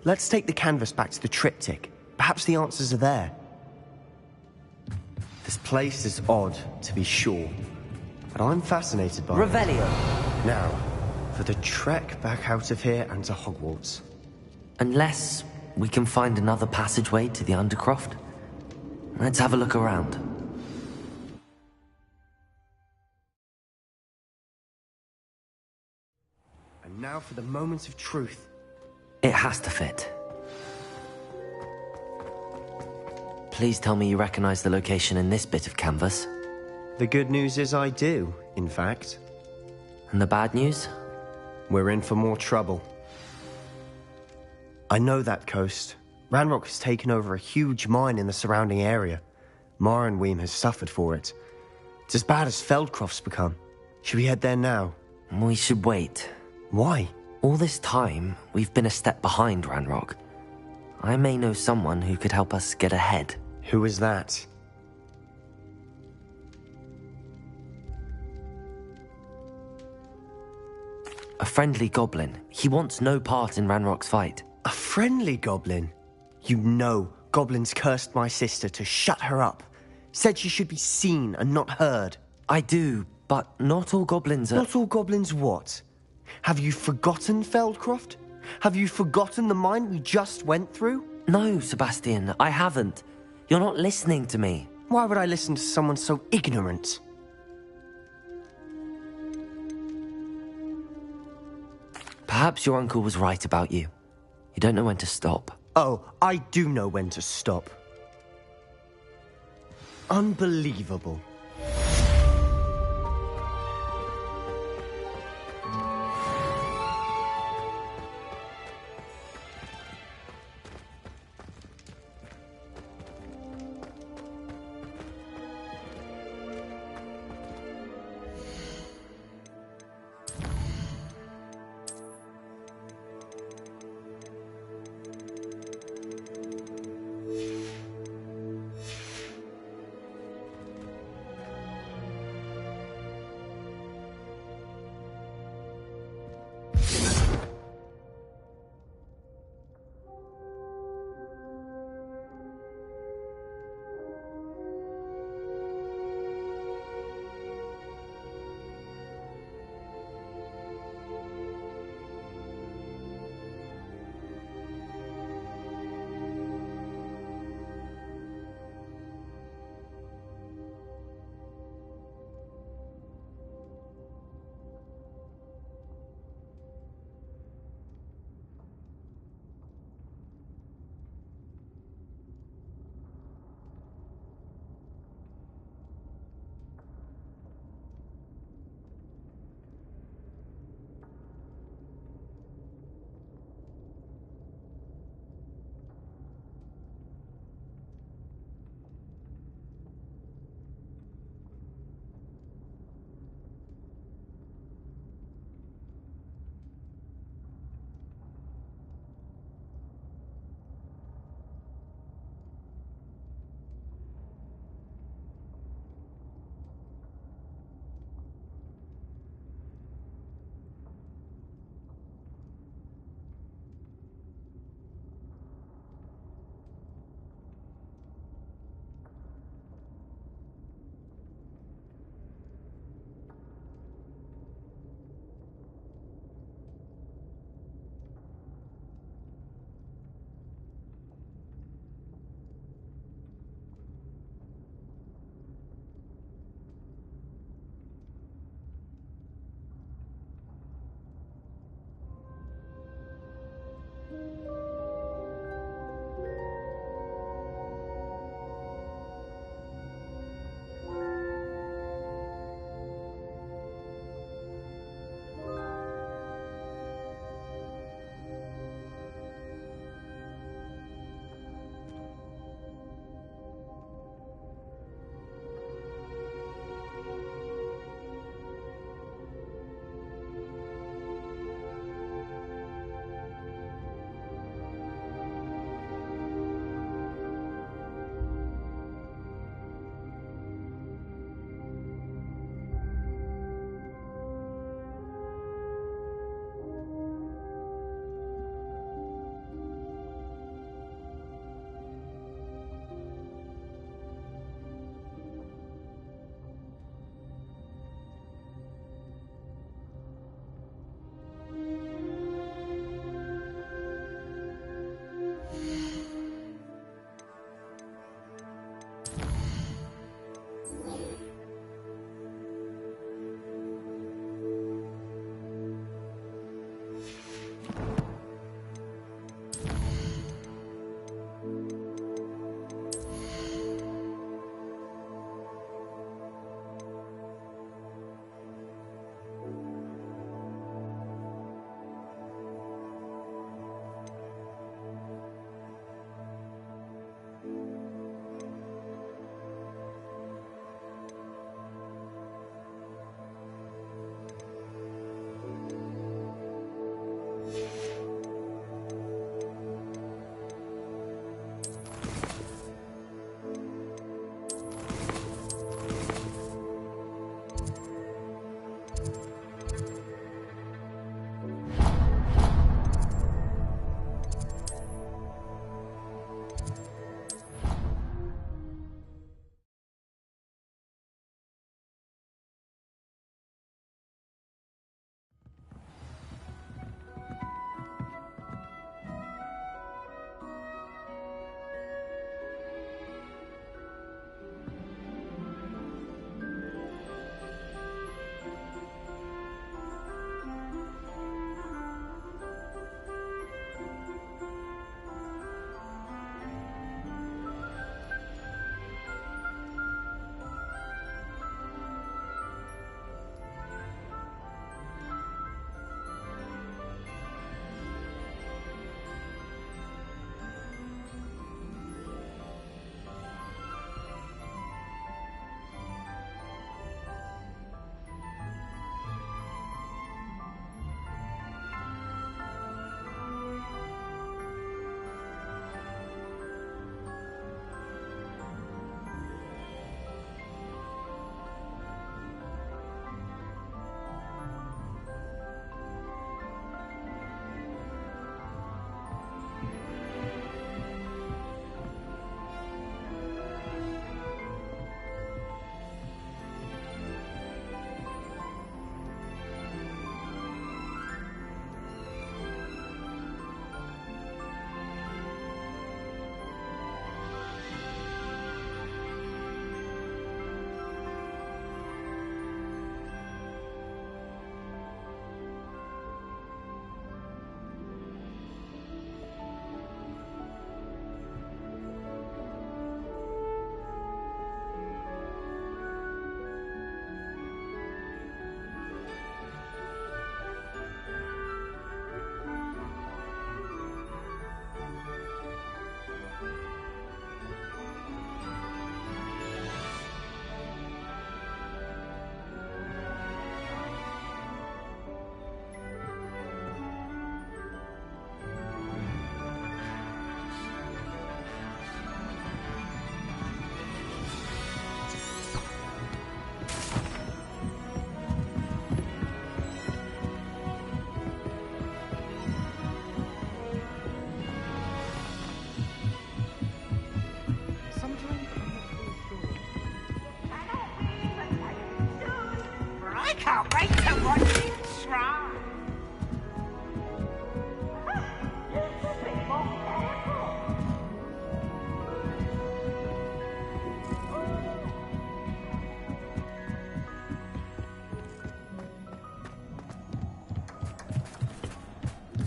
Let's take the canvas back to the triptych. Perhaps the answers are there. This place is odd, to be sure, but I'm fascinated by Revelio. it. Now, for the trek back out of here and to Hogwarts. Unless we can find another passageway to the Undercroft. Let's have a look around. And now for the moment of truth. It has to fit. Please tell me you recognize the location in this bit of canvas. The good news is I do, in fact. And the bad news? We're in for more trouble. I know that coast. Ranrock has taken over a huge mine in the surrounding area. Marrenweem has suffered for it. It's as bad as Feldcroft's become. Should we head there now? We should wait. Why? All this time, we've been a step behind Ranrock. I may know someone who could help us get ahead. Who is that? A friendly goblin. He wants no part in Ranrock's fight. A friendly goblin? You know goblins cursed my sister to shut her up. Said she should be seen and not heard. I do, but not all goblins are... Not all goblins what? Have you forgotten Feldcroft? Have you forgotten the mine we just went through? No, Sebastian, I haven't. You're not listening to me. Why would I listen to someone so ignorant? Perhaps your uncle was right about you. You don't know when to stop. Oh, I do know when to stop. Unbelievable.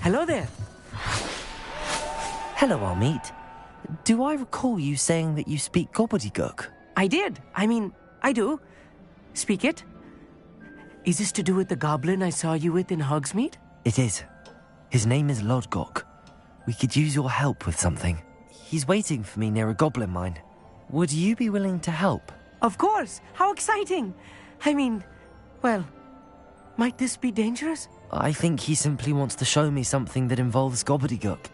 Hello there. Hello, Armeet. Do I recall you saying that you speak gobbledygook? I did. I do. Speak it. Is this to do with the goblin I saw you with in Hogsmeade? It is. His name is Lodgok. We could use your help with something. He's waiting for me near a goblin mine. Would you be willing to help? Of course. How exciting. Well, might this be dangerous? I think he simply wants to show me something that involves gobbledygook.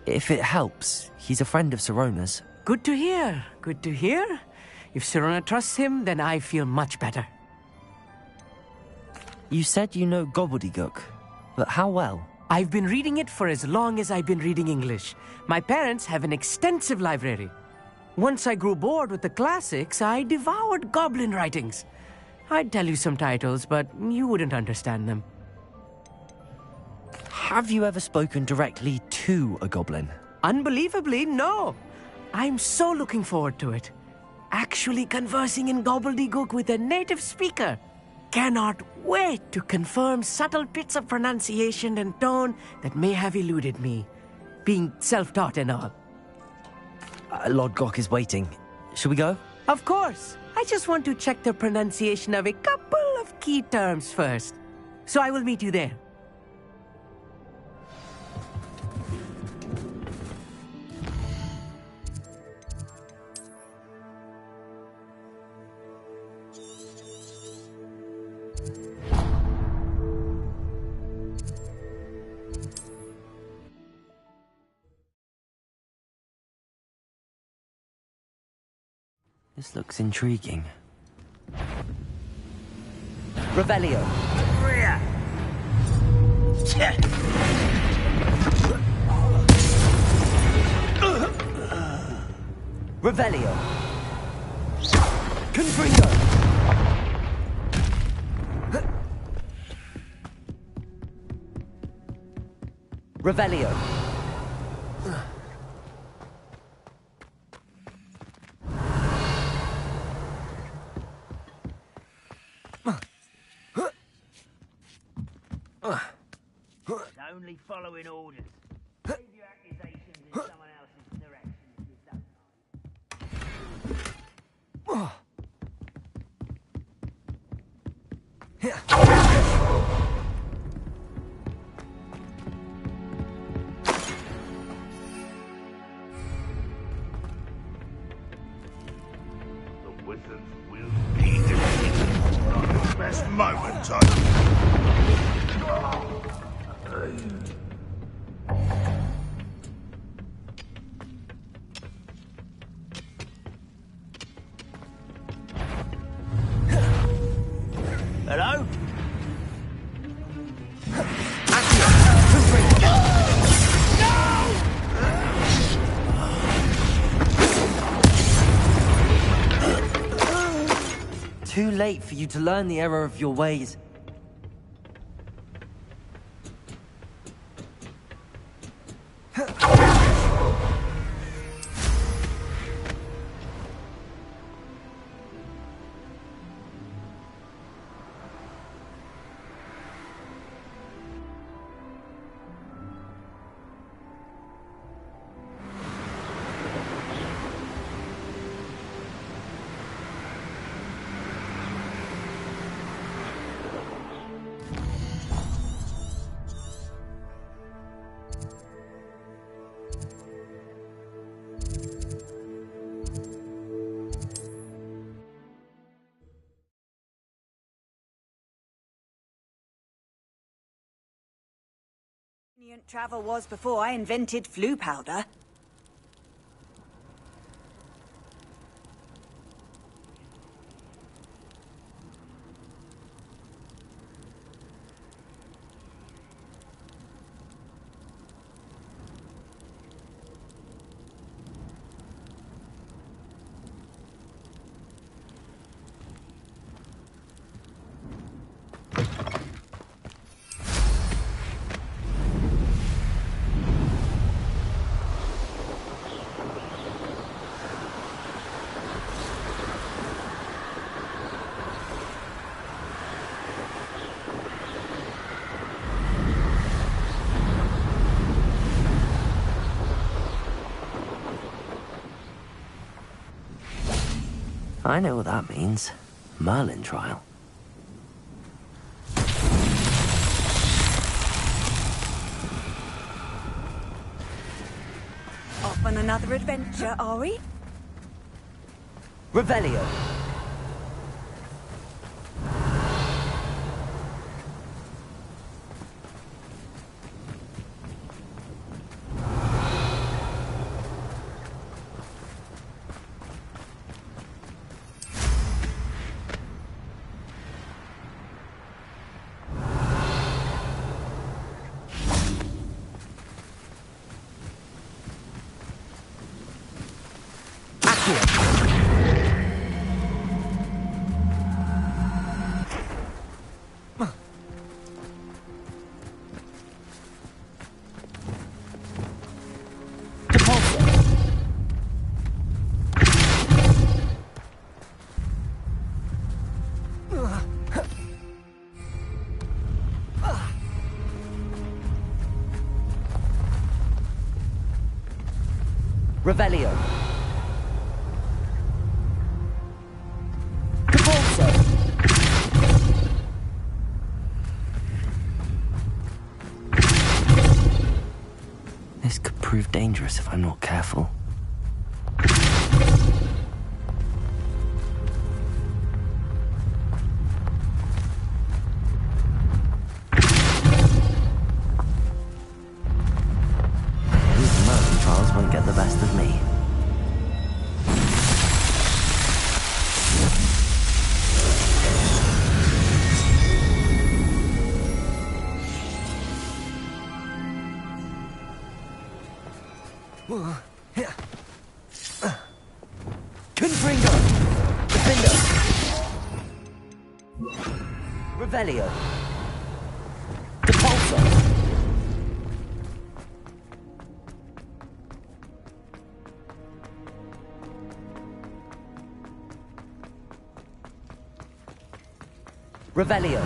If it helps, he's a friend of Sirona's. Good to hear. Good to hear. If Sirona trusts him, then I feel much better. You said you know gobbledygook, but how well? I've been reading it for as long as I've been reading English. My parents have an extensive library. Once I grew bored with the classics, I devoured goblin writings. I'd tell you some titles, but you wouldn't understand them. Have you ever spoken directly to a goblin? Unbelievably, no. I'm so looking forward to it. Actually conversing in gobbledygook with a native speaker. Cannot wait to confirm subtle bits of pronunciation and tone that may have eluded me, being self-taught and all. Lodgok is waiting. Shall we go? Of course. I just want to check the pronunciation of a couple of key terms first. So I will meet you there. This looks intriguing. Revelio. Revelio. Confringo. Revelio. Only following orders. Leave your accusations in someone else's direction if you don't mind. The wizards will be defeated. Not the best moment, Hello? Too late for you to learn the error of your ways. Travel was before I invented flu powder. I know what that means. Merlin trial. Off on another adventure, are we? Revelio. Revelio. Capulso. This could prove dangerous if I'm not careful. These Merlin trials won't get the best of me. Confringo. Defendo. Revelio. Depulso. Revelio.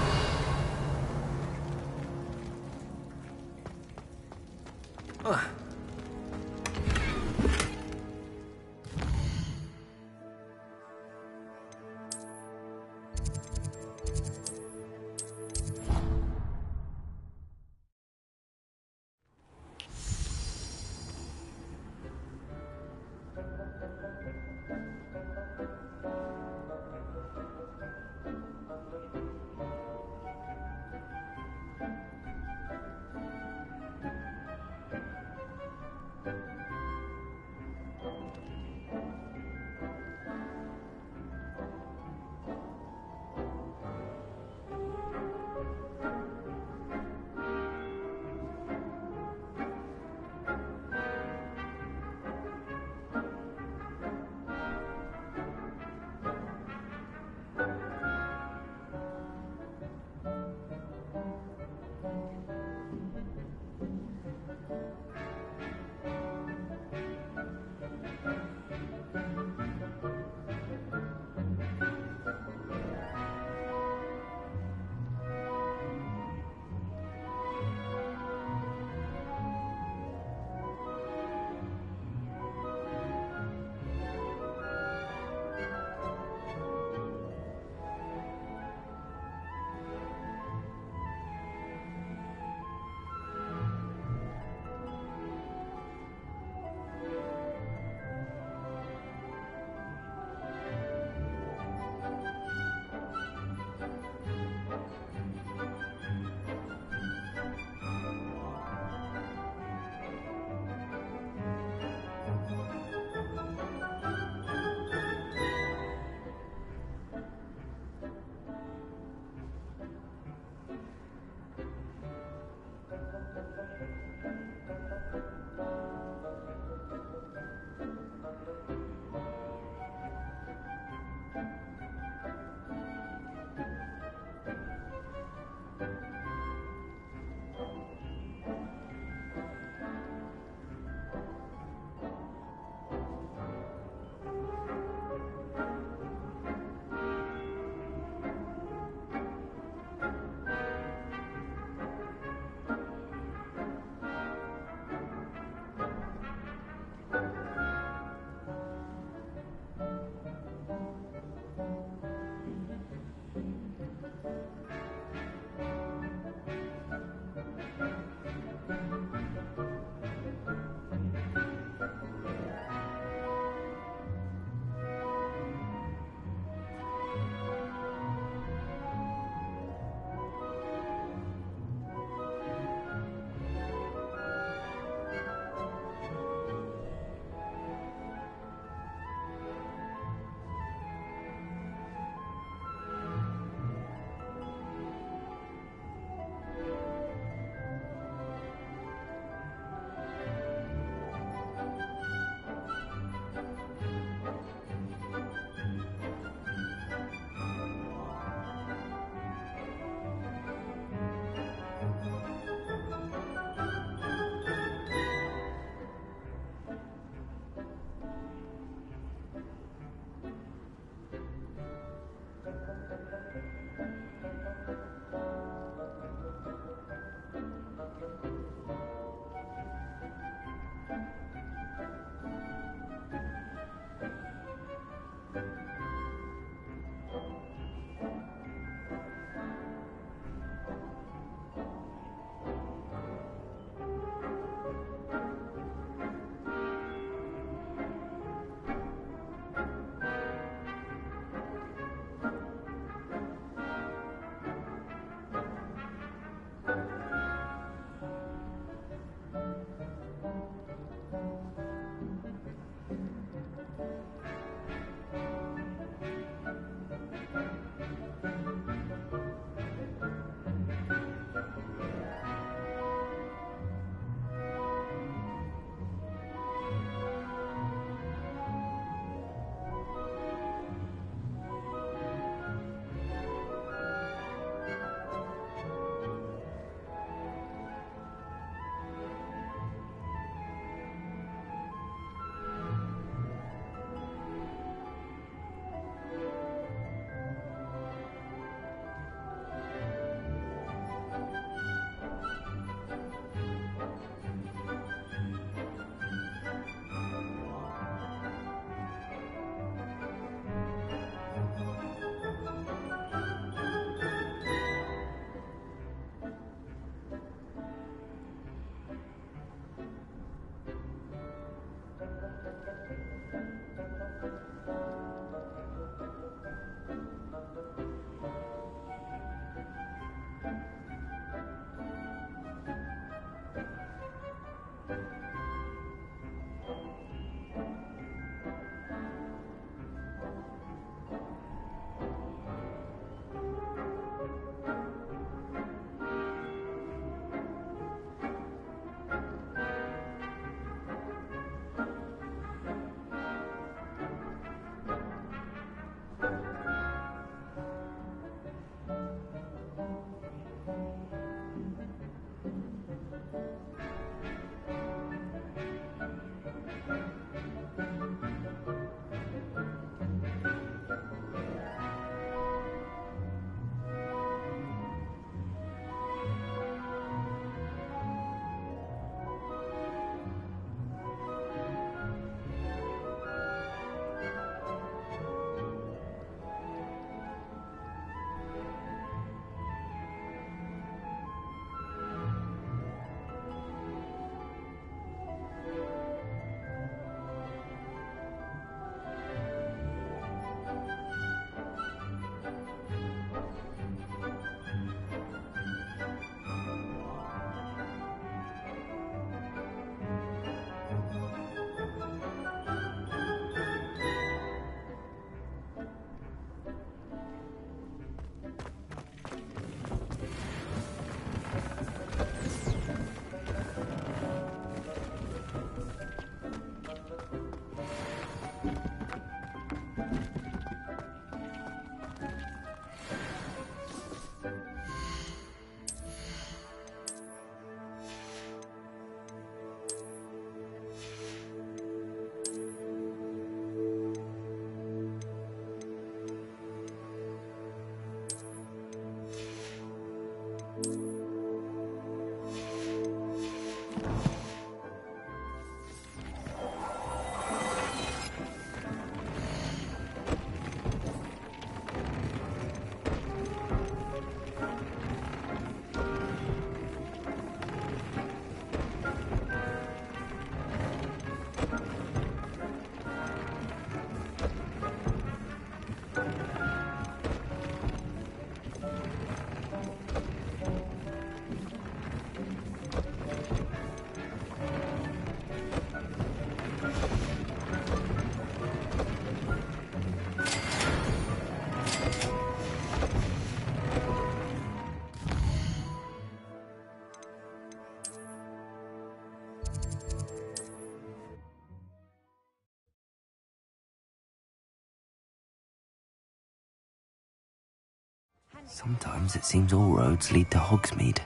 Sometimes it seems all roads lead to Hogsmeade.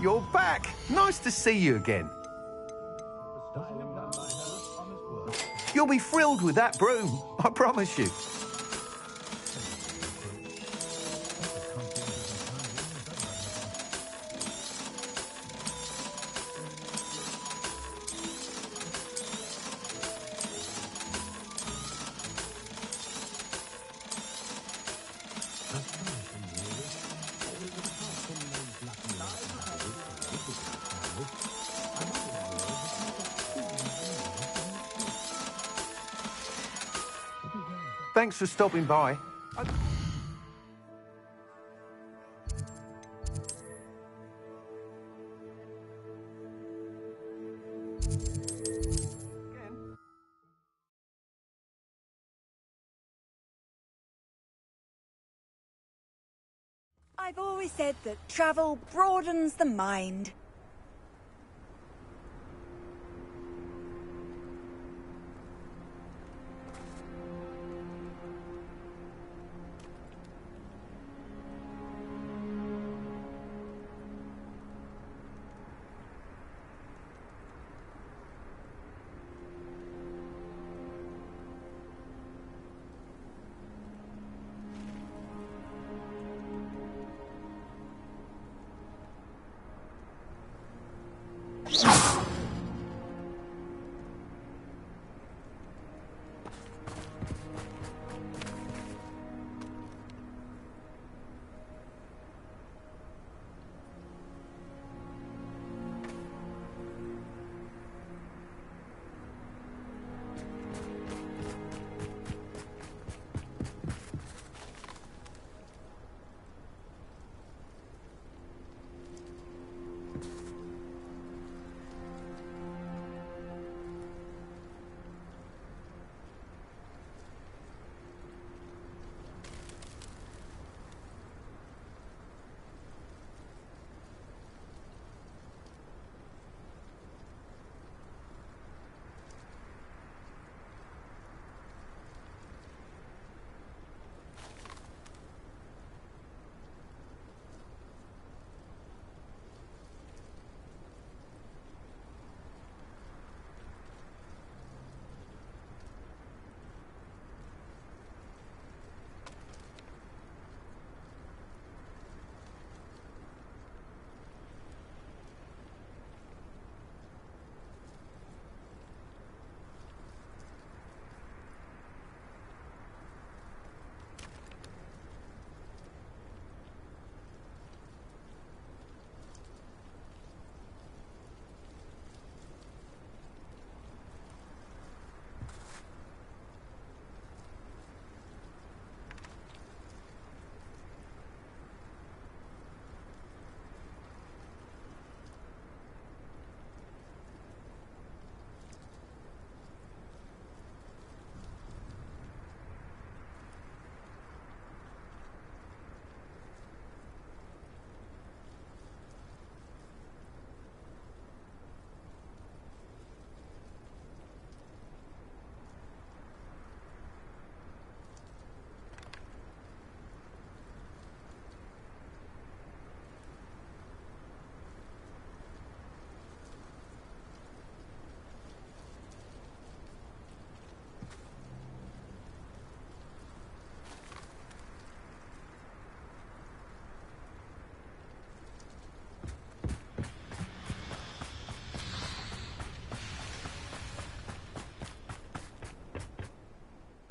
You're back! Nice to see you again. You'll be thrilled with that broom, I promise you. Thanks for stopping by. I've always said that travel broadens the mind.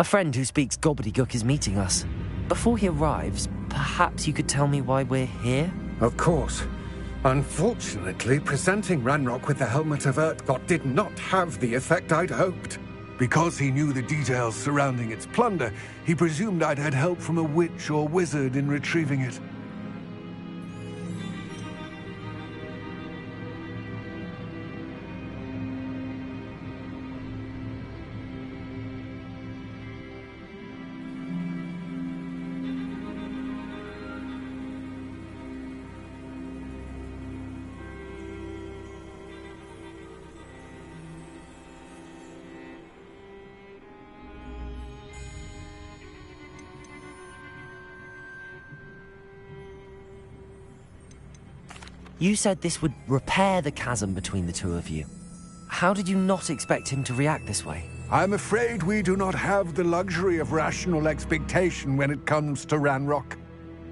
A friend who speaks gobbledygook is meeting us. Before he arrives, perhaps you could tell me why we're here? Of course. Unfortunately, presenting Ranrock with the Helmet of Urtkot did not have the effect I'd hoped. Because he knew the details surrounding its plunder, he presumed I'd had help from a witch or wizard in retrieving it. You said this would repair the chasm between the two of you. How did you not expect him to react this way? I'm afraid we do not have the luxury of rational expectation when it comes to Ranrock.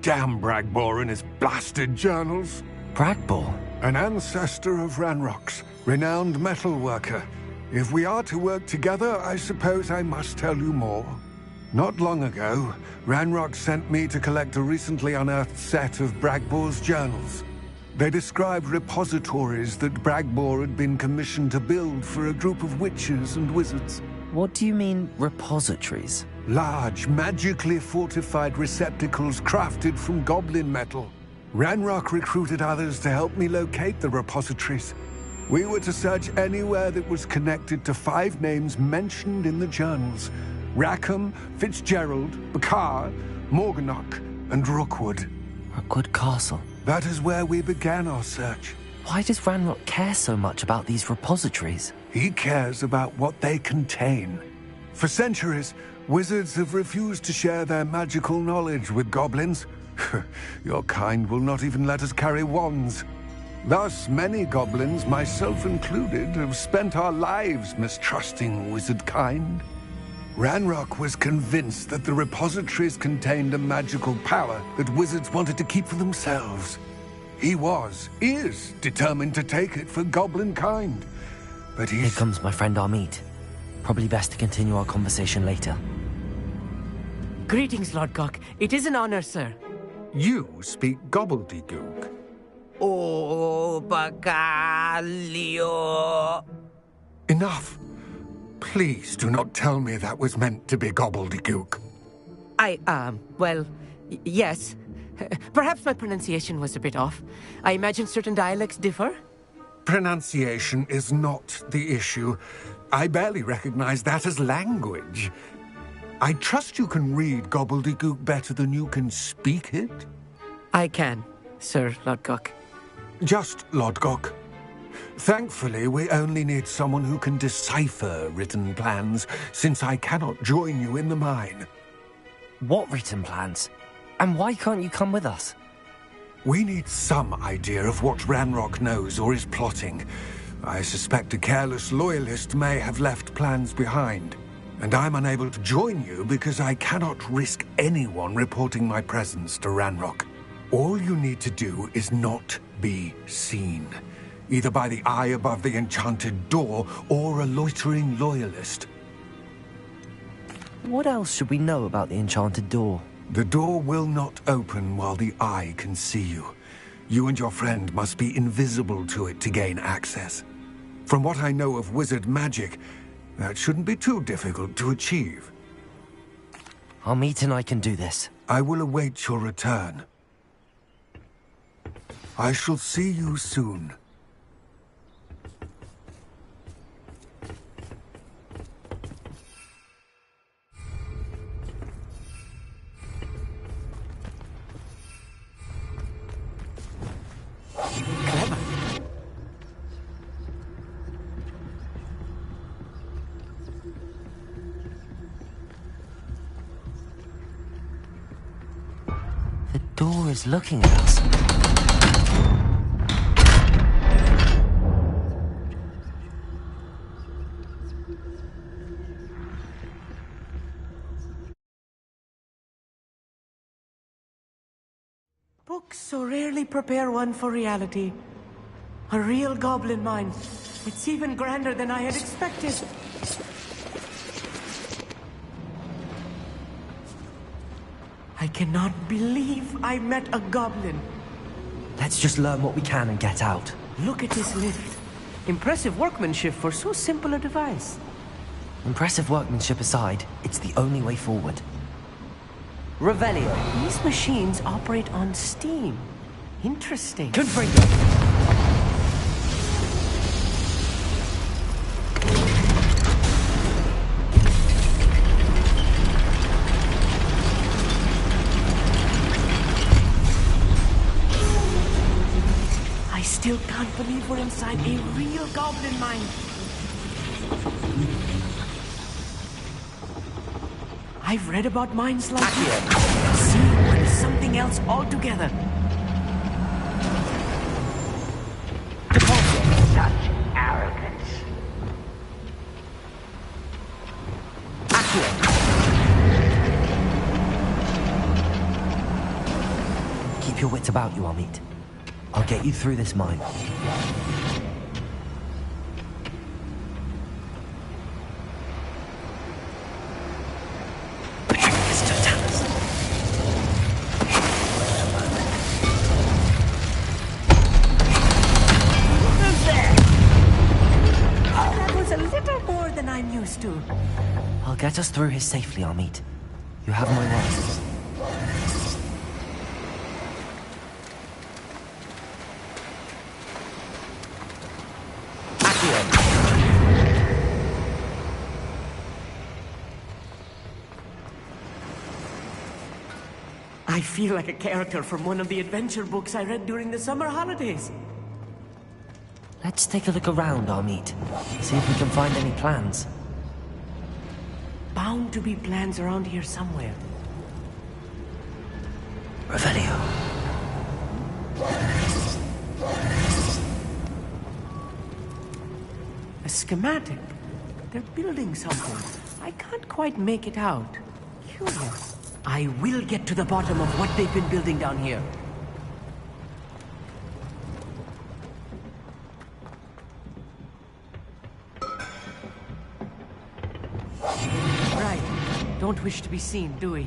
Damn Bragbor and his blasted journals. Bragbor? An ancestor of Ranrock's, renowned metal worker. If we are to work together, I suppose I must tell you more. Not long ago, Ranrock sent me to collect a recently unearthed set of Bragbor's journals. They described repositories that Bragbor had been commissioned to build for a group of witches and wizards. What do you mean, repositories? Large, magically fortified receptacles crafted from goblin metal. Ranrock recruited others to help me locate the repositories. We were to search anywhere that was connected to 5 names mentioned in the journals: Rackham, Fitzgerald, Bakar, Morganach, and Rookwood. Rookwood Castle? That is where we began our search. Why does Ranrock care so much about these repositories? He cares about what they contain. For centuries, wizards have refused to share their magical knowledge with goblins. Your kind will not even let us carry wands. Thus, many goblins, myself included, have spent our lives mistrusting wizard kind. Ranrock was convinced that the repositories contained a magical power that wizards wanted to keep for themselves. He is determined to take it for goblin kind. But Here comes my friend Amit. Probably best to continue our conversation later. Greetings, Lord Cock. It is an honor, sir. You speak gobbledygook. Oh, Bacalio. Enough. Please do not tell me that was meant to be gobbledygook. Well, yes. Perhaps my pronunciation was a bit off. I imagine certain dialects differ? Pronunciation is not the issue. I barely recognize that as language. I trust you can read gobbledygook better than you can speak it? I can, Sir Lodgok. Just Lodgok. Thankfully, we only need someone who can decipher written plans, since I cannot join you in the mine. What written plans? And why can't you come with us? We need some idea of what Ranrock knows or is plotting. I suspect a careless loyalist may have left plans behind. And I'm unable to join you because I cannot risk anyone reporting my presence to Ranrock. All you need to do is not be seen. Either by the eye above the enchanted door, or a loitering loyalist. What else should we know about the enchanted door? The door will not open while the eye can see you. You and your friend must be invisible to it to gain access. From what I know of wizard magic, that shouldn't be too difficult to achieve. Amit and I can do this. I will await your return. I shall see you soon. The door is looking at us. Books so rarely prepare one for reality. A real goblin mine. It's even grander than I had expected. cannot believe I met a goblin. Let's just learn what we can and get out. Look at this lift. Impressive workmanship for so simple a device. Impressive workmanship aside, it's the only way forward. Revelio. These machines operate on steam. Interesting. Confringo. I still can't believe we're inside a real goblin mine. I've read about mines like this. Seeing one is something else altogether. Such arrogance. Keep your wits about you, Amit. I'll get you through this mine. That was a little more than I'm used to. I'll get us through here safely, Amit. You have my word. I feel like a character from one of the adventure books I read during the summer holidays. Let's take a look around, Amit. See if we can find any plans. Bound to be plans around here somewhere. Revelio. A schematic. They're building something. I can't quite make it out. Curious. I will get to the bottom of what they've been building down here. Right. Don't wish to be seen, do we?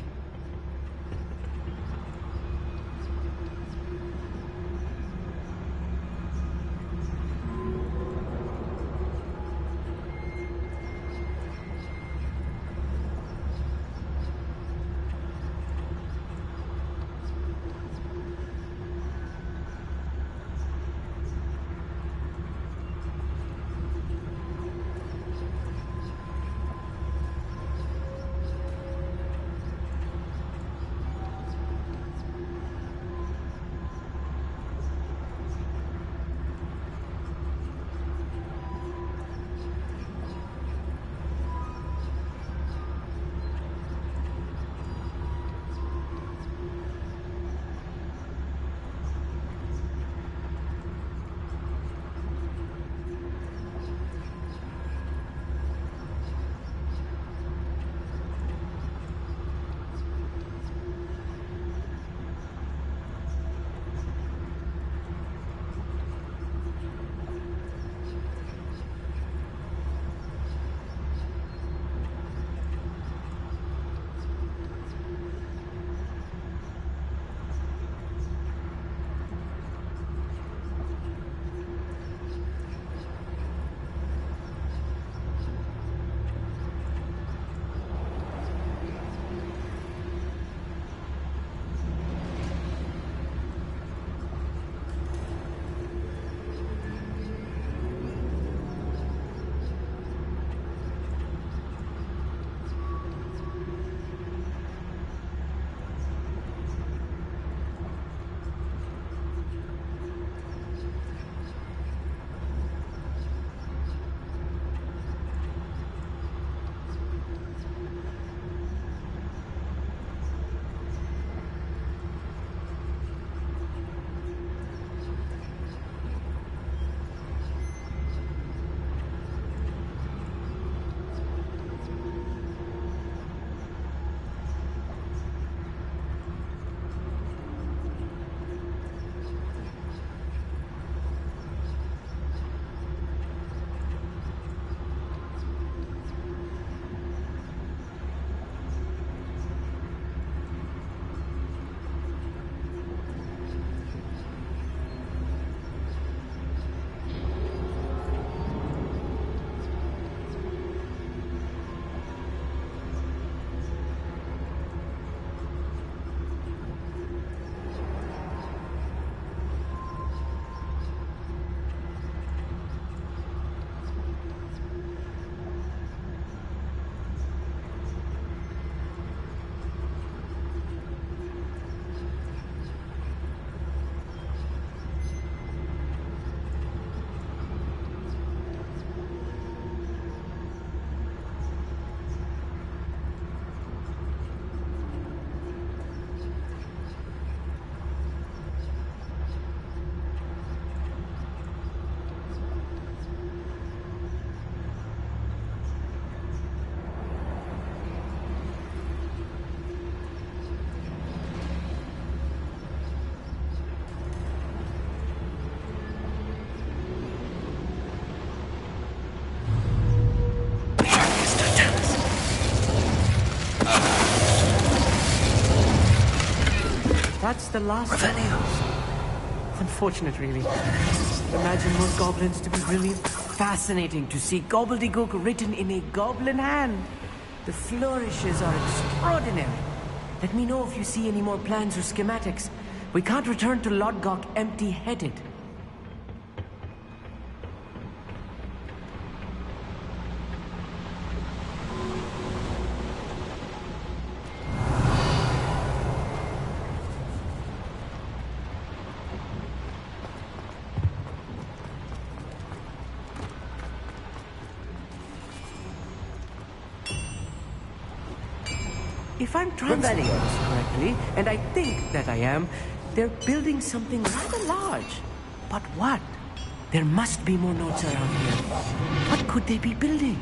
That's the last one. Unfortunate, really. Imagine most goblins to be brilliant. Fascinating to see gobbledygook written in a goblin hand. The flourishes are extraordinary. Let me know if you see any more plans or schematics. We can't return to Lodgok empty-headed. If I'm translating this correctly, and I think that I am, they're building something rather large. But what? There must be more notes around here. What could they be building?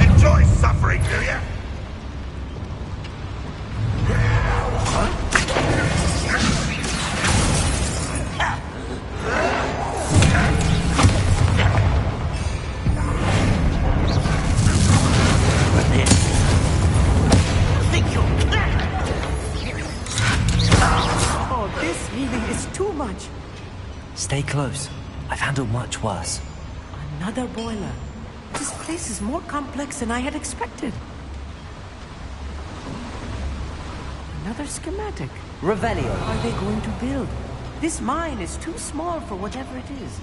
Enjoy suffering, do you? Oh, this really is too much. Stay close. I've handled much worse. Another boiler. This place is more complex than I had expected. Another schematic. Revelio. What are they going to build? This mine is too small for whatever it is.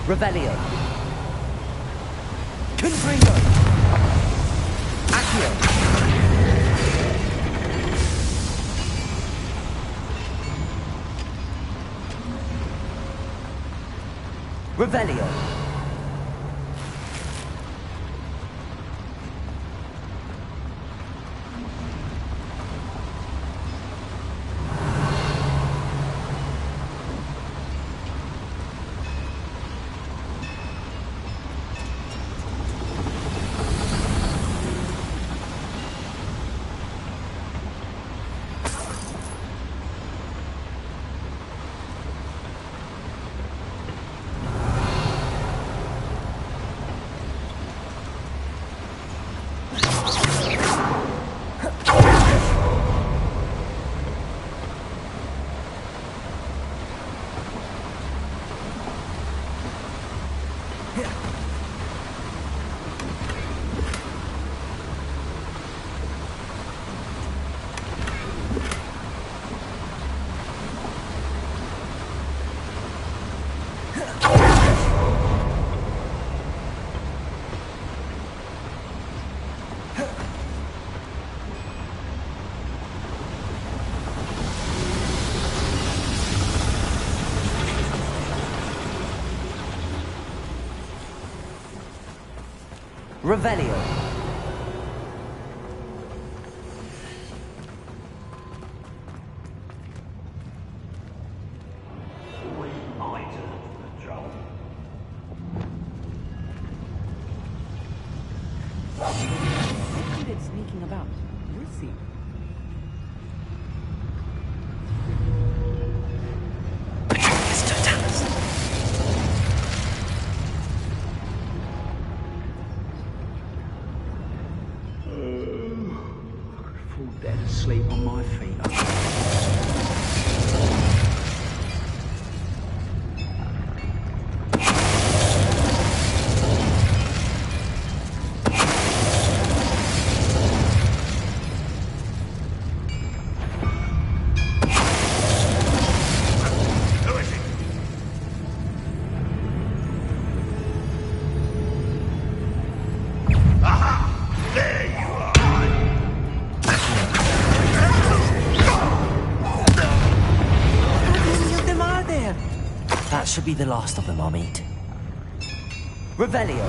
Revelio. Confringo. Accio. Revelio. Revelio. Look at it sneaking about. We'll see. Fall dead asleep on my feet. That should be the last of them, Amit. Revelio.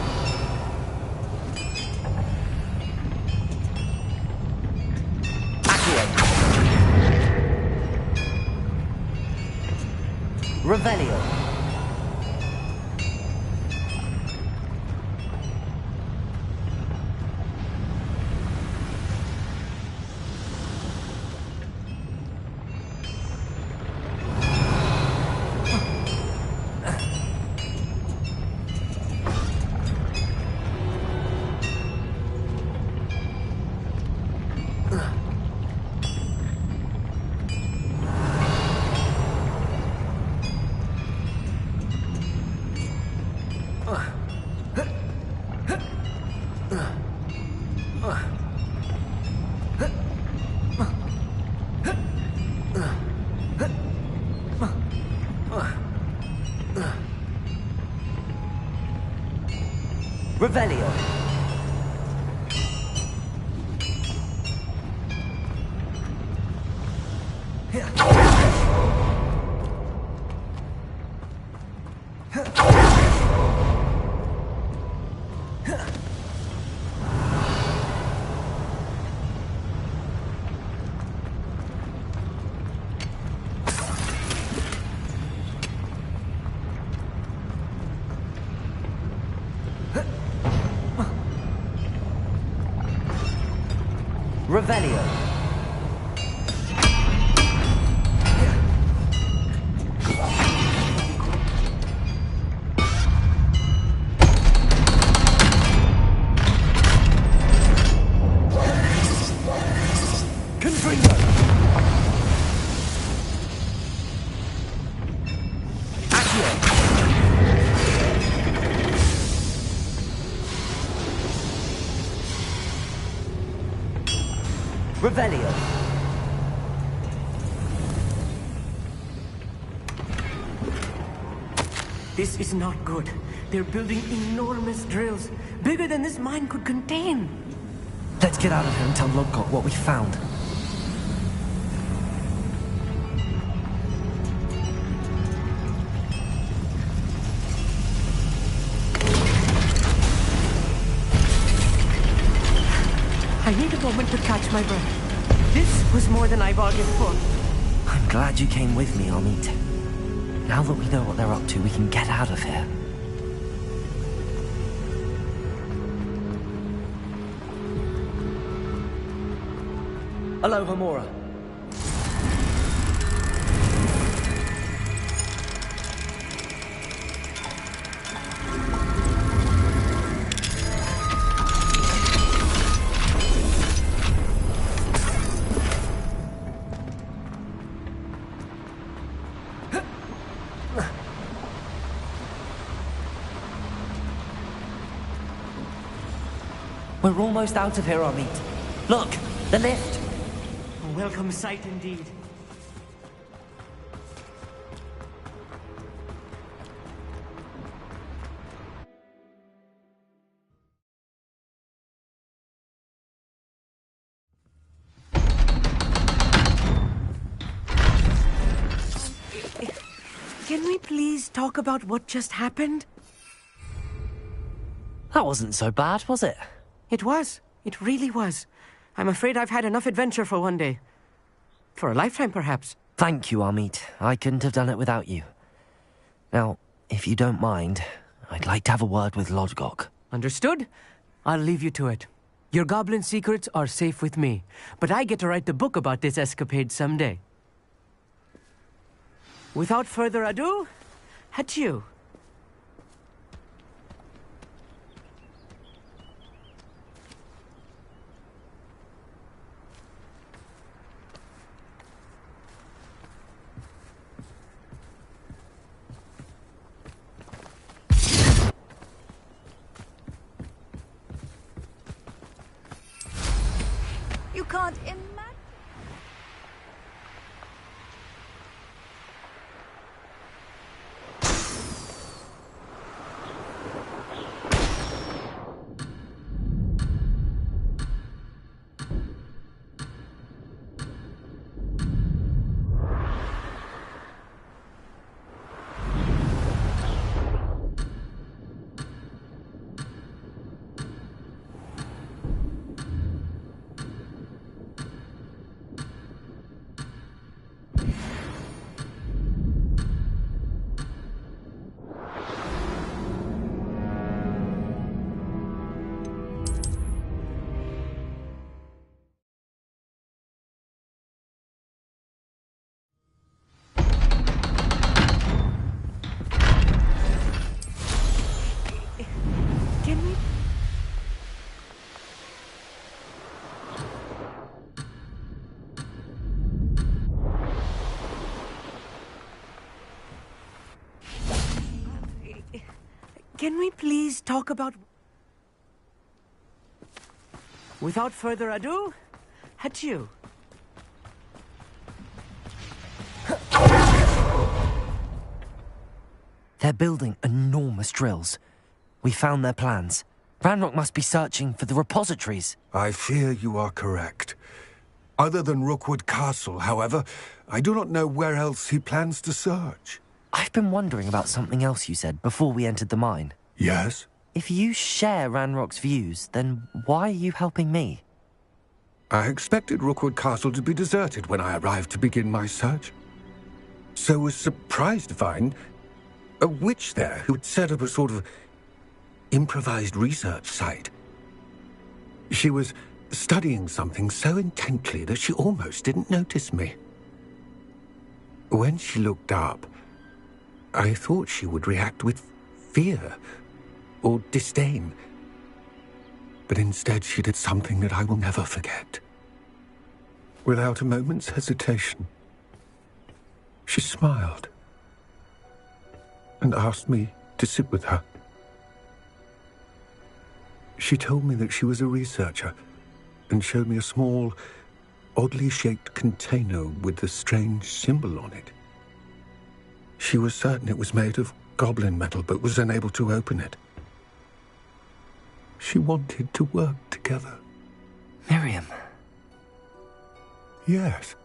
Accio. Revelio. Revelio. Revelio. Revelio. This is not good. They're building enormous drills, bigger than this mine could contain. Let's get out of here and tell Lodgok what we found. I need a moment to catch my breath. This was more than I bargained for. I'm glad you came with me, Amit. Now that we know what they're up to, we can get out of here. Hello, Hamura. We're almost out of here, Amit. Look, the lift. A welcome sight indeed. Can we please talk about what just happened? That wasn't so bad, was it? It was. It really was. I'm afraid I've had enough adventure for one day. For a lifetime, perhaps. Thank you, Amit. I couldn't have done it without you. Now, if you don't mind, I'd like to have a word with Lodgok. Understood? I'll leave you to it. Your goblin secrets are safe with me, but I get to write the book about this escapade someday. Without further ado, adieu. You can't imagine. Can we please talk about... Without further ado, adieu. They're building enormous drills. We found their plans. Ranrock must be searching for the repositories. I fear you are correct. Other than Rookwood Castle, however, I do not know where else he plans to search. I've been wondering about something else you said before we entered the mine. Yes? If you share Ranrock's views, then why are you helping me? I expected Rookwood Castle to be deserted when I arrived to begin my search. So was surprised to find a witch there who had set up a sort of improvised research site. She was studying something so intently that she almost didn't notice me. When she looked up, I thought she would react with fear or disdain. But instead she did something that I will never forget. Without a moment's hesitation, she smiled and asked me to sit with her. She told me that she was a researcher and showed me a small, oddly shaped container with a strange symbol on it. She was certain it was made of goblin metal, but was unable to open it. She wanted to work together. Miriam. Yes.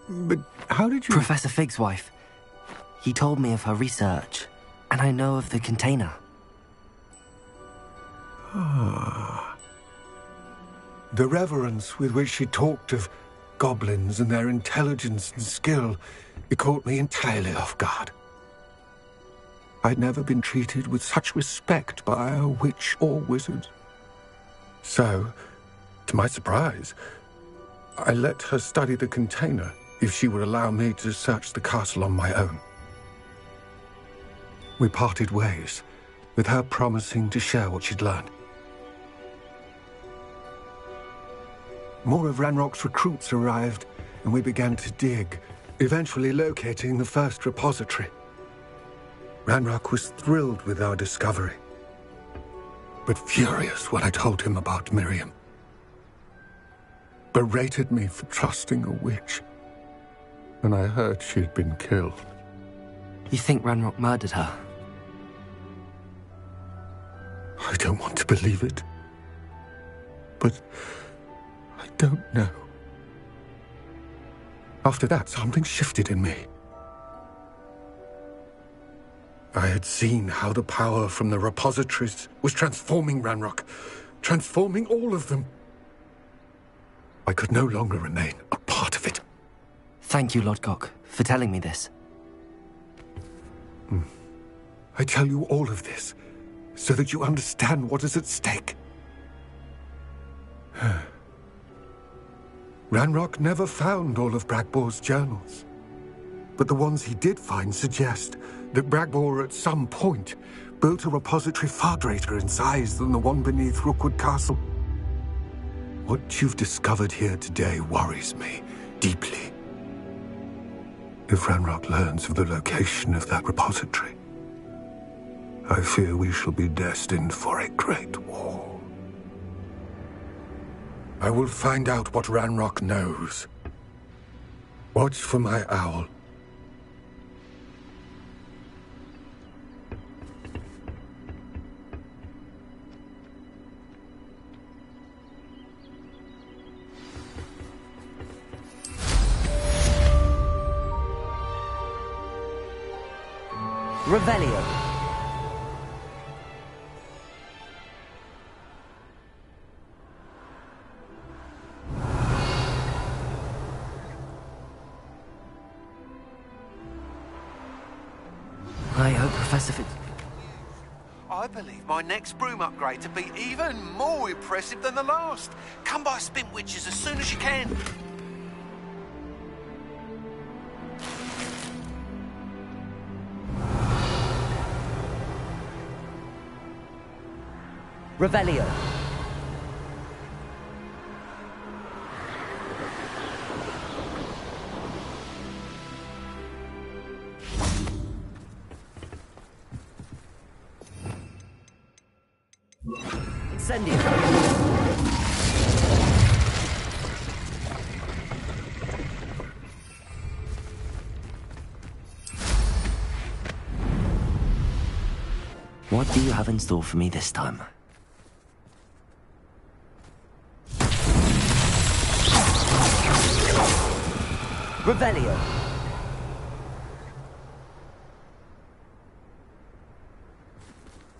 But how did you... Professor Fig's wife. He told me of her research, and I know of the container. Ah. The reverence with which she talked of goblins and their intelligence and skill, it caught me entirely off guard. I'd never been treated with such respect by a witch or wizard. So, to my surprise, I let her study the container if she would allow me to search the castle on my own. We parted ways, with her promising to share what she'd learned. More of Ranrock's recruits arrived, and we began to dig, eventually locating the first repository. Ranrock was thrilled with our discovery, but furious when I told him about Miriam. Berated me for trusting a witch, and I heard she'd been killed. You think Ranrock murdered her? I don't want to believe it, but I don't know. After that, something shifted in me. I had seen how the power from the repositories was transforming Ranrock, transforming all of them. I could no longer remain a part of it. Thank you, Lodgok, for telling me this. I tell you all of this so that you understand what is at stake. Ranrock never found all of Bragbor's journals, but the ones he did find suggest that Bragbor at some point built a repository far greater in size than the one beneath Rookwood Castle. What you've discovered here today worries me deeply. If Ranrock learns of the location of that repository, I fear we shall be destined for a great war. I will find out what Ranrock knows. Watch for my owl. Revelio. I hope Professor Fig... I believe my next broom upgrade to be even more impressive than the last. Come by Spin Witches as soon as you can. Revelio. Incendio. What do you have in store for me this time? Revelio.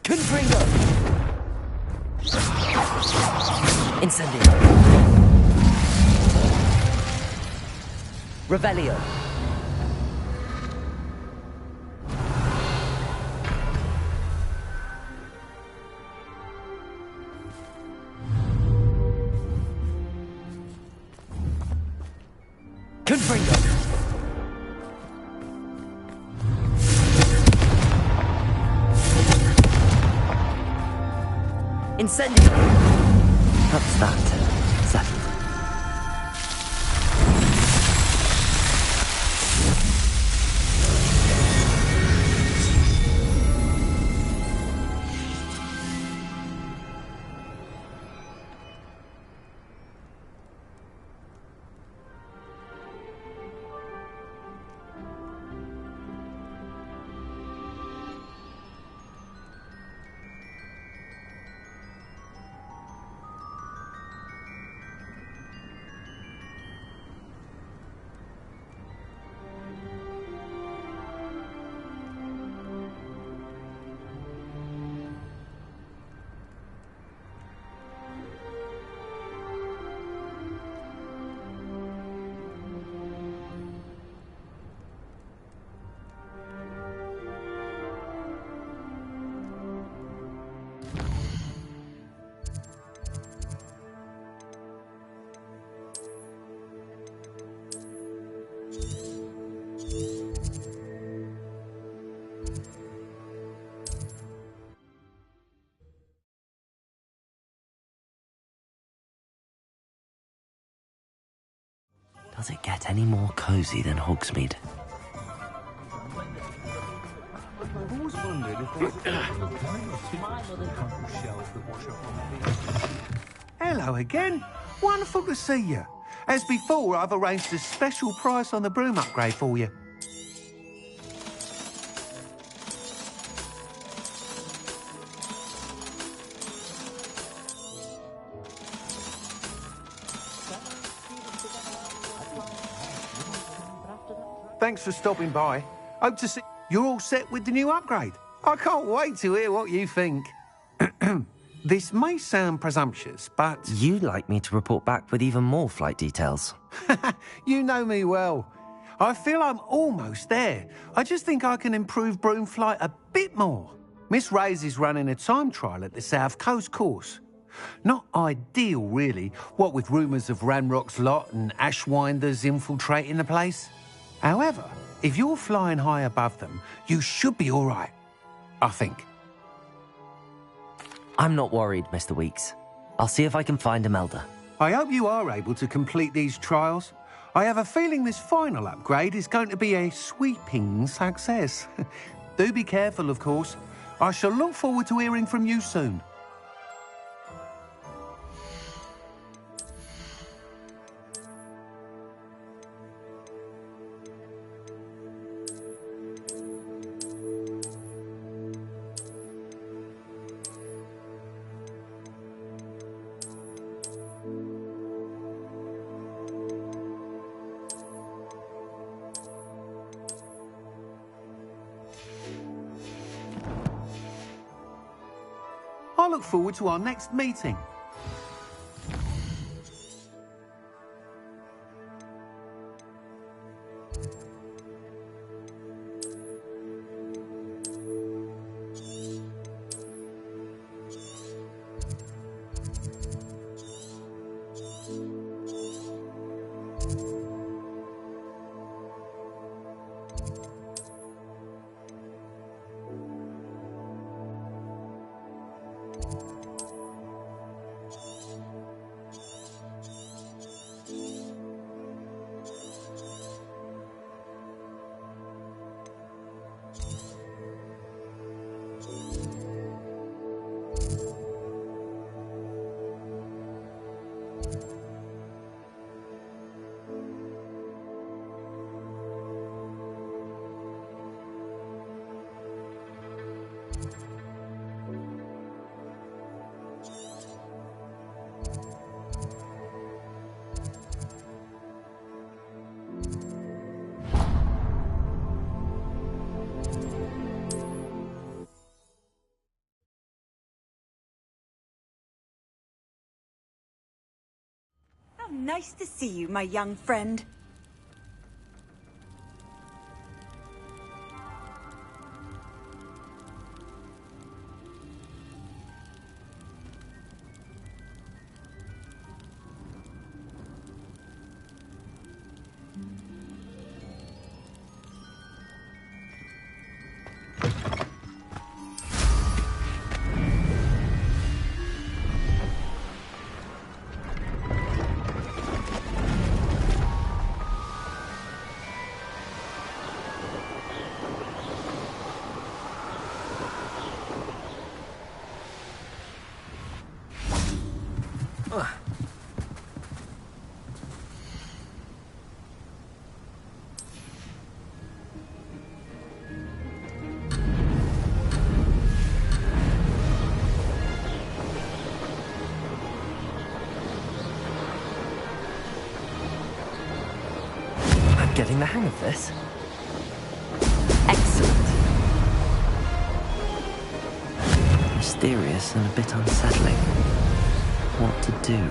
Confringo. Incendio. Revelio. Confringo. Incendio. That's that. Settled. Does it get any more cozy than Hogsmeade? Hello again. Wonderful to see you. As before, I've arranged a special price on the broom upgrade for you. Thanks for stopping by. Hope to see you're all set with the new upgrade. I can't wait to hear what you think. This may sound presumptuous, but... You'd like me to report back with even more flight details. You know me well. I feel I'm almost there. I just think I can improve broom flight a bit more. Miss Ray's is running a time trial at the South Coast course. Not ideal, really, what with rumours of Ranrock's lot and Ashwinders infiltrating the place. However, if you're flying high above them, you should be all right, I think. I'm not worried, Mr. Weeks. I'll see if I can find Imelda. I hope you are able to complete these trials. I have a feeling this final upgrade is going to be a sweeping success. Do be careful, of course. I shall look forward to hearing from you soon. I look forward to our next meeting. Nice to see you, my young friend. Getting the hang of this. Excellent. Mysterious and a bit unsettling. What to do?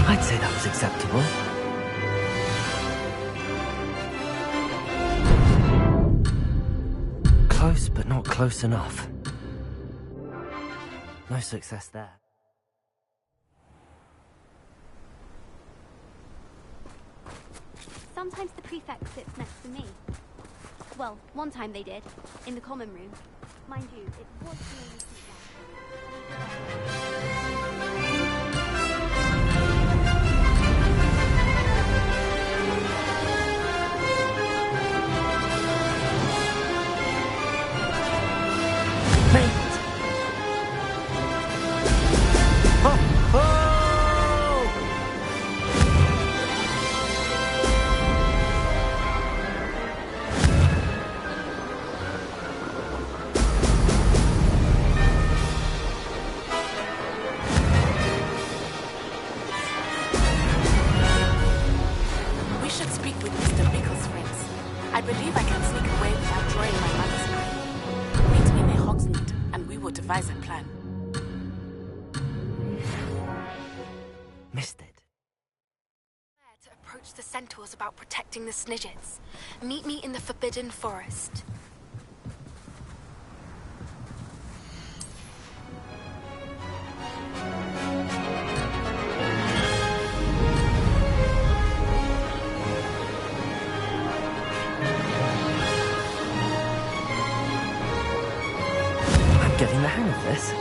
I'd say that was acceptable. Close, but not close enough. No success there. Sometimes the prefect sits next to me. Well, one time they did, in the common room. Mind you, it was the only seat about protecting the Snidgets. Meet me in the Forbidden Forest. I'm getting the hang of this.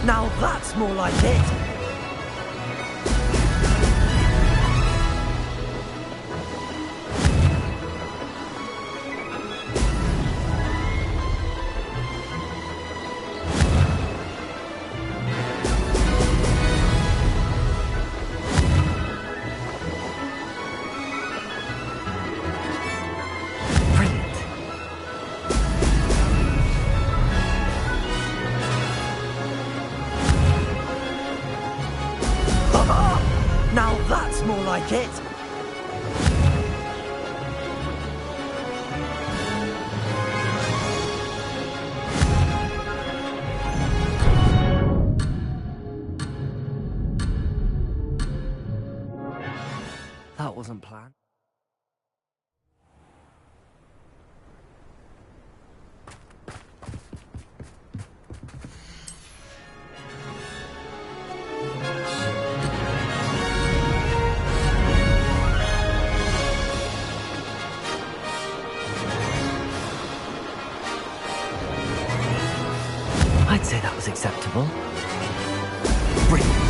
Now that's more like it! Now that's more like it! That wasn't planned. I'd say that was acceptable. Brilliant.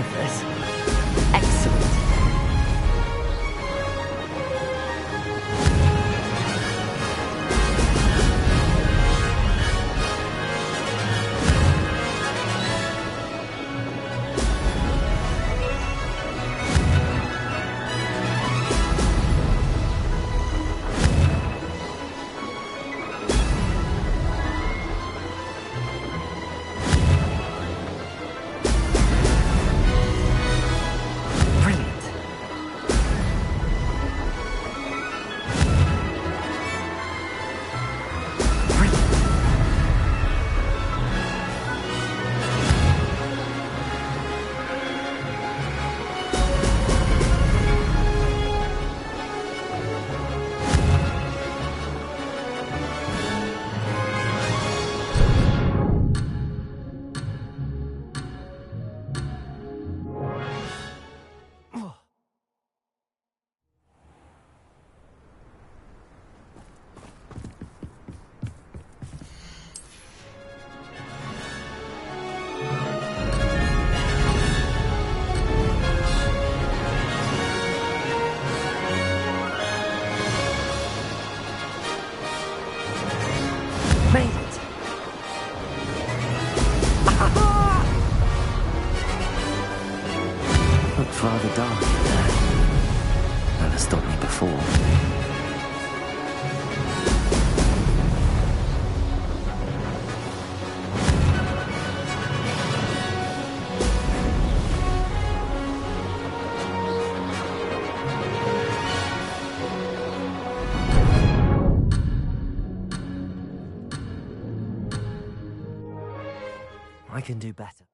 of this. Excellent. Rather dark in there. That has stopped me before. I can do better.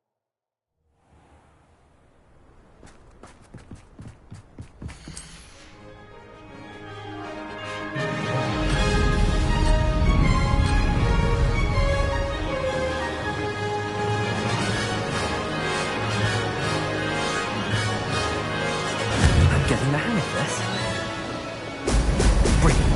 Getting the hang of this. Brilliant.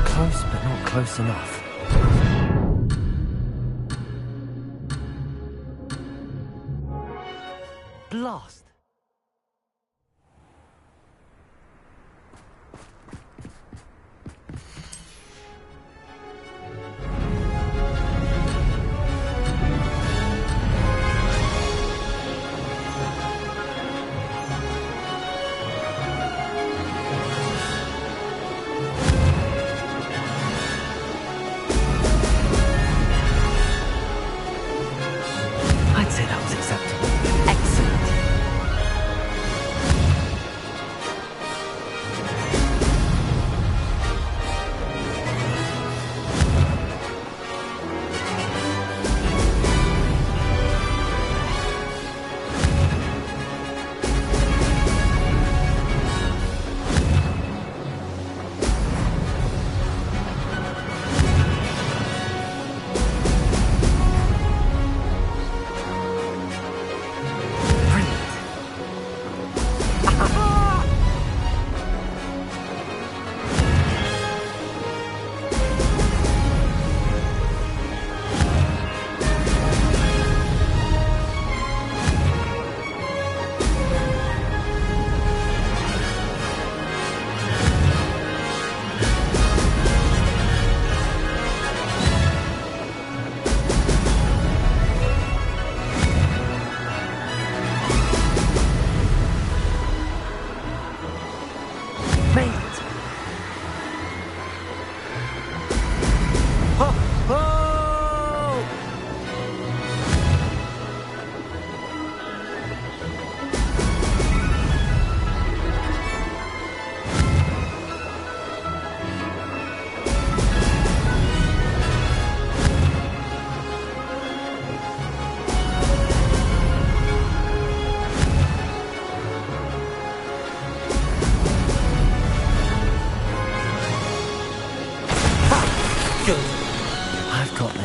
Close, but not close enough. Blast. I'd say that was acceptable. Excellent.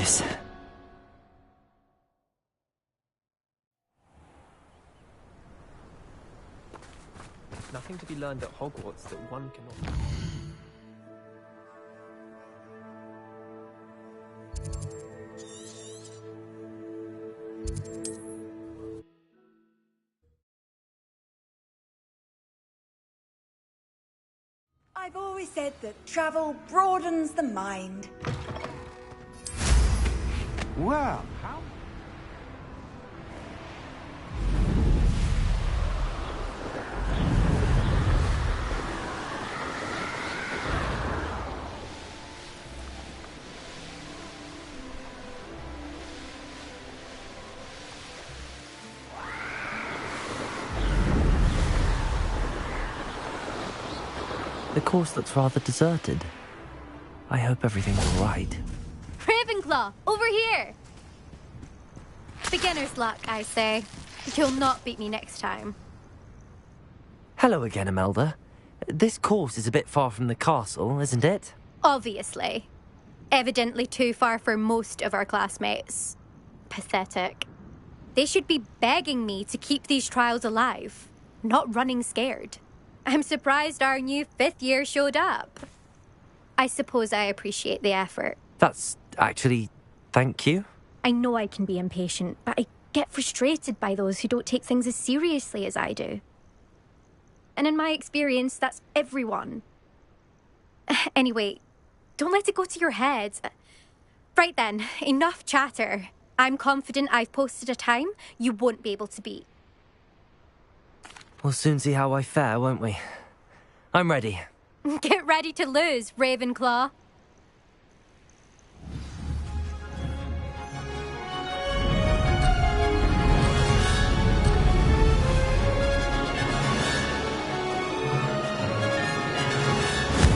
this. Nothing to be learned at Hogwarts that one cannot... I've always said that travel broadens the mind. Well, how... The course looks rather deserted. I hope everything's all right. Ravenclaw, over here! Beginner's luck, I say. You'll not beat me next time. Hello again, Imelda. This course is a bit far from the castle, isn't it? Obviously. Evidently too far for most of our classmates. Pathetic. They should be begging me to keep these trials alive, not running scared. I'm surprised our new 5th year showed up. I suppose I appreciate the effort. That's actually... thank you. I know I can be impatient, but I get frustrated by those who don't take things as seriously as I do. And in my experience, that's everyone. Anyway, don't let it go to your head. Right then, enough chatter. I'm confident I've posted a time you won't be able to beat. We'll soon see how I fare, won't we? I'm ready. Get ready to lose, Ravenclaw.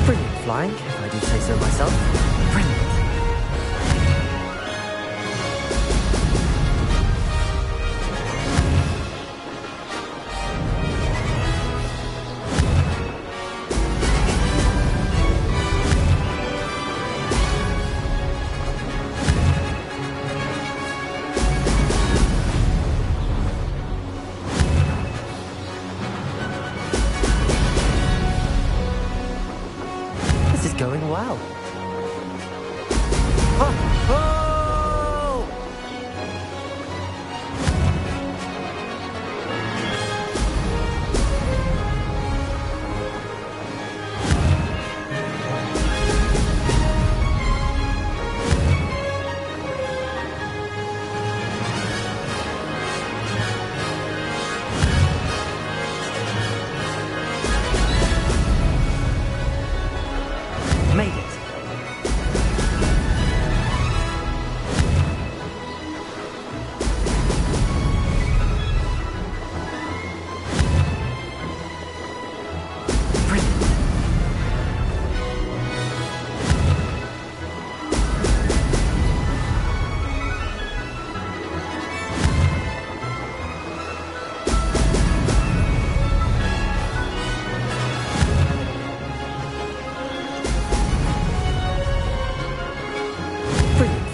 Brilliant flying, if I do say so myself. Brilliant. Going well. Oh! Oh! Made it.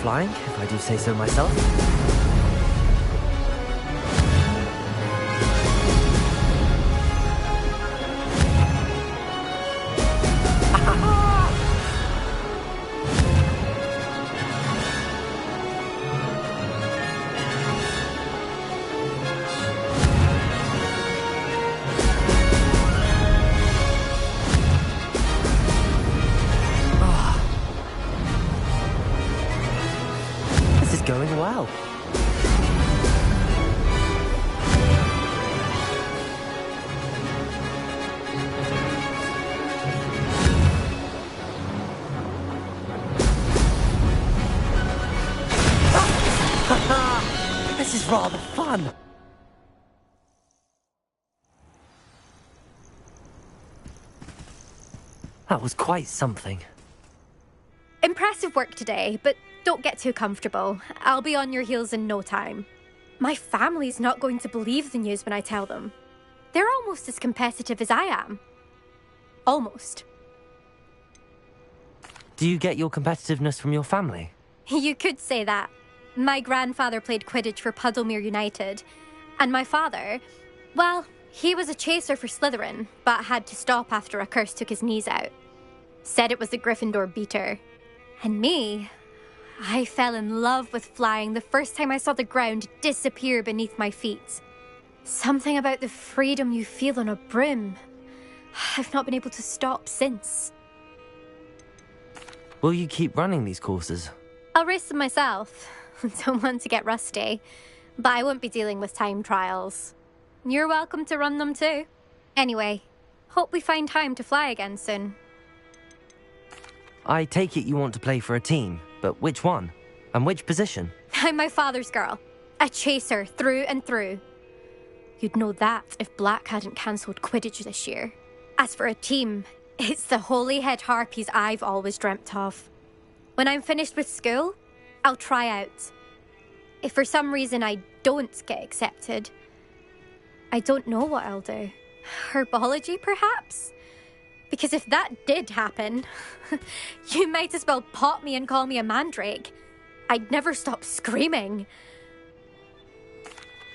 Flying, if I do say so myself. Going well. This is rather fun. That was quite something. Impressive work today, but don't get too comfortable. I'll be on your heels in no time. My family's not going to believe the news when I tell them. They're almost as competitive as I am. Almost. Do you get your competitiveness from your family? You could say that. My grandfather played Quidditch for Puddlemere United. And my father, well, he was a chaser for Slytherin, but had to stop after a curse took his knees out. Said it was the Gryffindor beater. And me, I fell in love with flying the first time I saw the ground disappear beneath my feet. Something about the freedom you feel on a broom. I've not been able to stop since. Will you keep running these courses? I'll race them myself. Don't want to get rusty. But I won't be dealing with time trials. You're welcome to run them too. Anyway, hope we find time to fly again soon. I take it you want to play for a team, but which one? And which position? I'm my father's girl. A chaser through and through. You'd know that if Black hadn't cancelled Quidditch this year. As for a team, it's the Holyhead Harpies I've always dreamt of. When I'm finished with school, I'll try out. If for some reason I don't get accepted, I don't know what I'll do. Herbology, perhaps? Because if that did happen, you might as well pot me and call me a mandrake. I'd never stop screaming.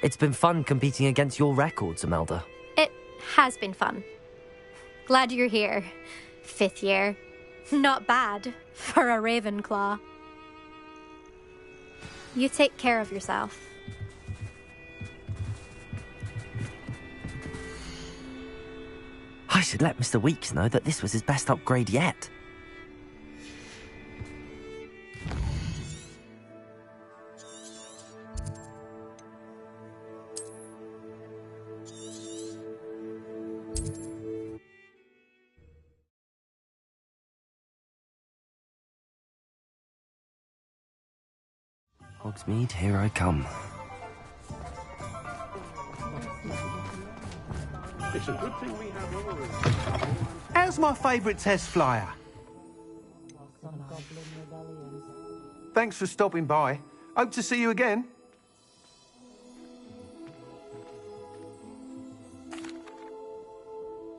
It's been fun competing against your records, Imelda. It has been fun. Glad you're here. 5th year. Not bad for a Ravenclaw. You take care of yourself. I should let Mr. Weeks know that this was his best upgrade yet. Hogsmeade, here I come. It's a good thing we have all. How's my favourite test flyer? Thanks for stopping by. Hope to see you again.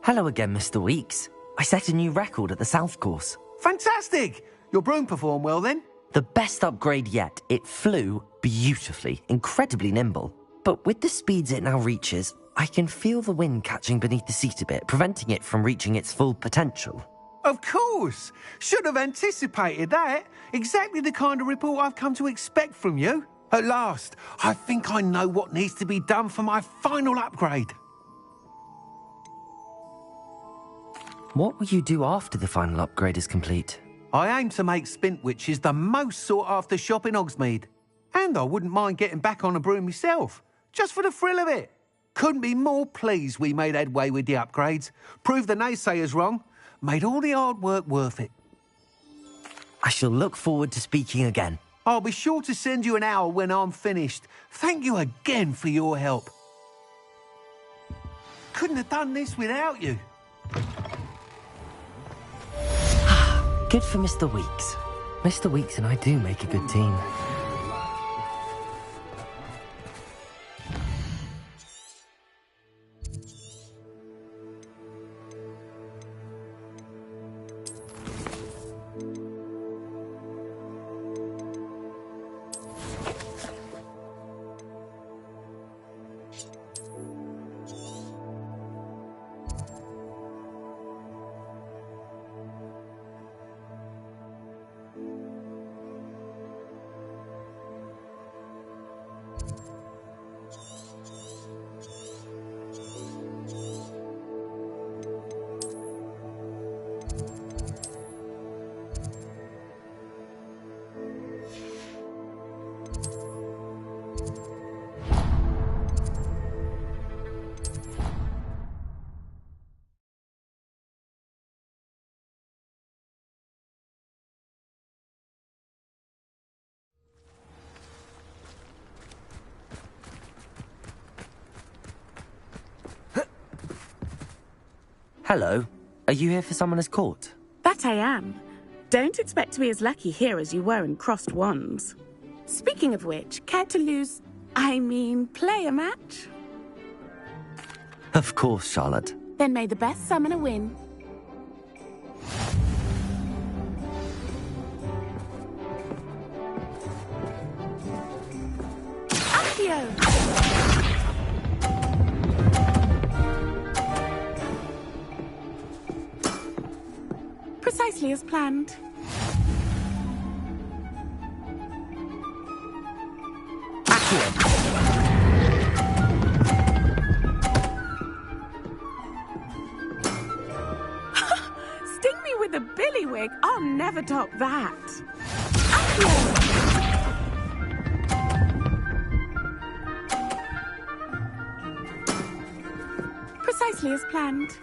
Hello again, Mr. Weeks. I set a new record at the South Course. Fantastic! Your broom performed well then? The best upgrade yet. It flew beautifully, incredibly nimble. But with the speeds it now reaches, I can feel the wind catching beneath the seat a bit, preventing it from reaching its full potential. Of course! Should have anticipated that. Exactly the kind of report I've come to expect from you. At last, I think I know what needs to be done for my final upgrade. What will you do after the final upgrade is complete? I aim to make Spintwitches the most sought-after shop in Hogsmeade. And I wouldn't mind getting back on a broom myself, just for the thrill of it. Couldn't be more pleased we made headway with the upgrades. Proved the naysayers wrong. Made all the hard work worth it. I shall look forward to speaking again. I'll be sure to send you an hour when I'm finished. Thank you again for your help. Couldn't have done this without you. Good for Mr. Weeks. Mr. Weeks and I do make a good team. Hello. Are you here for Summoner's Court? That I am. Don't expect to be as lucky here as you were in Crossed Wands. Speaking of which, care to play a match? Of course, Charlotte. Then may the best summoner win. Precisely as planned. Sting me with a billywig. I'll never top that. Precisely as planned.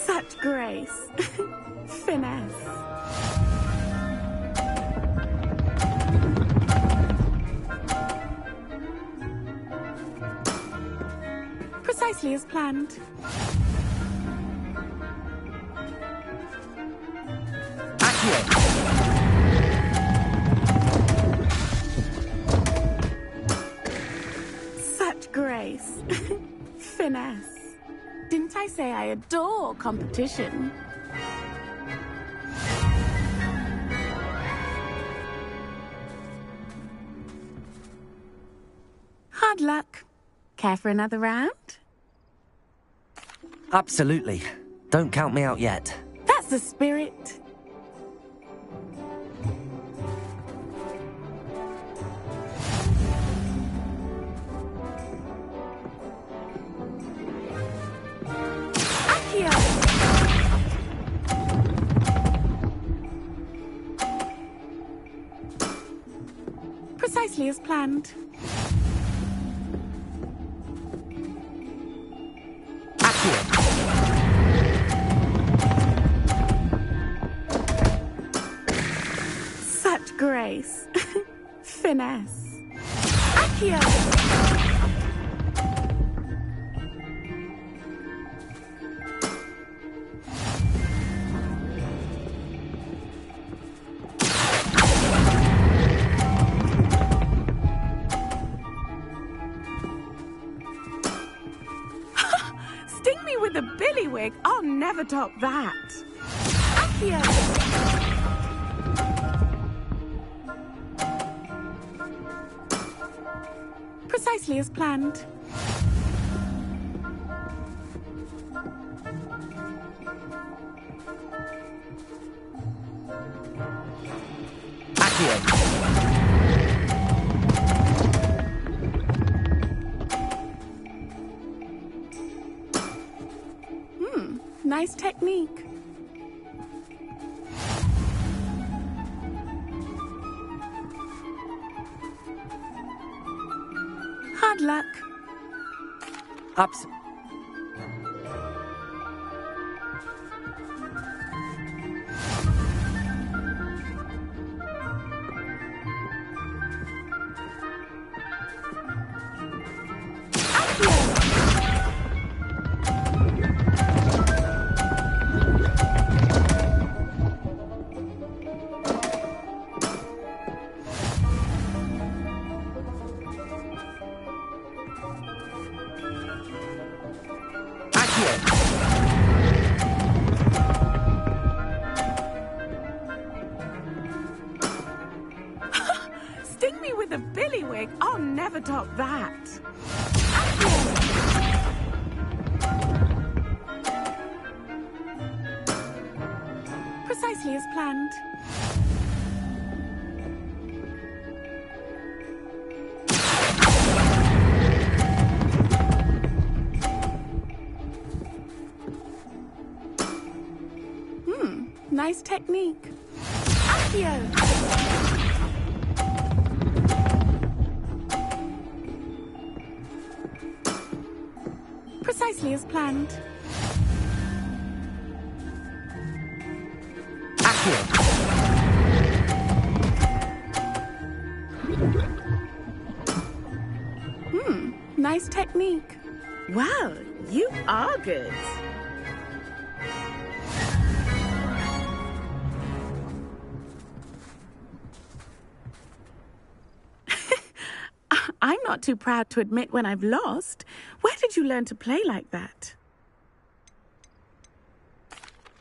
Such grace. Finesse. Precisely as planned. Such grace. Finesse. Didn't I say I adore competition? Hard luck. Care for another round? Absolutely. Don't count me out yet. That's the spirit. Precisely as planned. Such grace. Finesse. Accio! Sting me with a billywig. I'll never top that. Accio! Precisely as planned. Nice technique. Hard luck. Sting me with a billywig. I'll never top that. Precisely as planned. Nice technique. Accio! Precisely as planned. Nice technique. Wow, you are good. I'm not too proud to admit when I've lost. Where did you learn to play like that?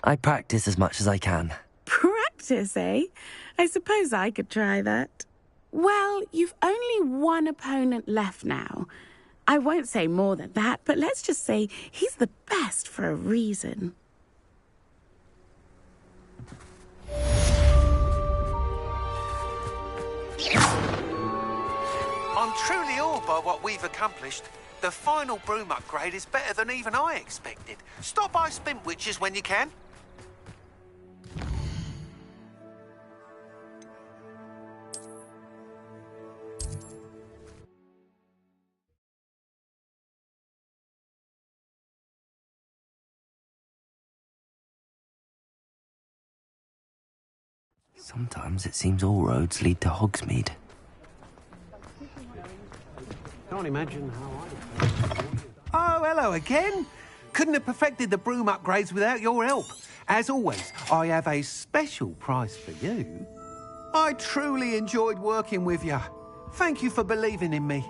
I practice as much as I can. practice, eh? I suppose I could try that. Well, you've only one opponent left now. I won't say more than that, but let's just say he's the best for a reason. I'm truly awed by what we've accomplished. The final broom upgrade is better than even I expected. Stop by Spintwitches when you can. Sometimes it seems all roads lead to Hogsmeade. Can't imagine how Oh, hello again. Couldn't have perfected the broom upgrades without your help. As always, I have a special prize for you. I truly enjoyed working with you. Thank you for believing in me.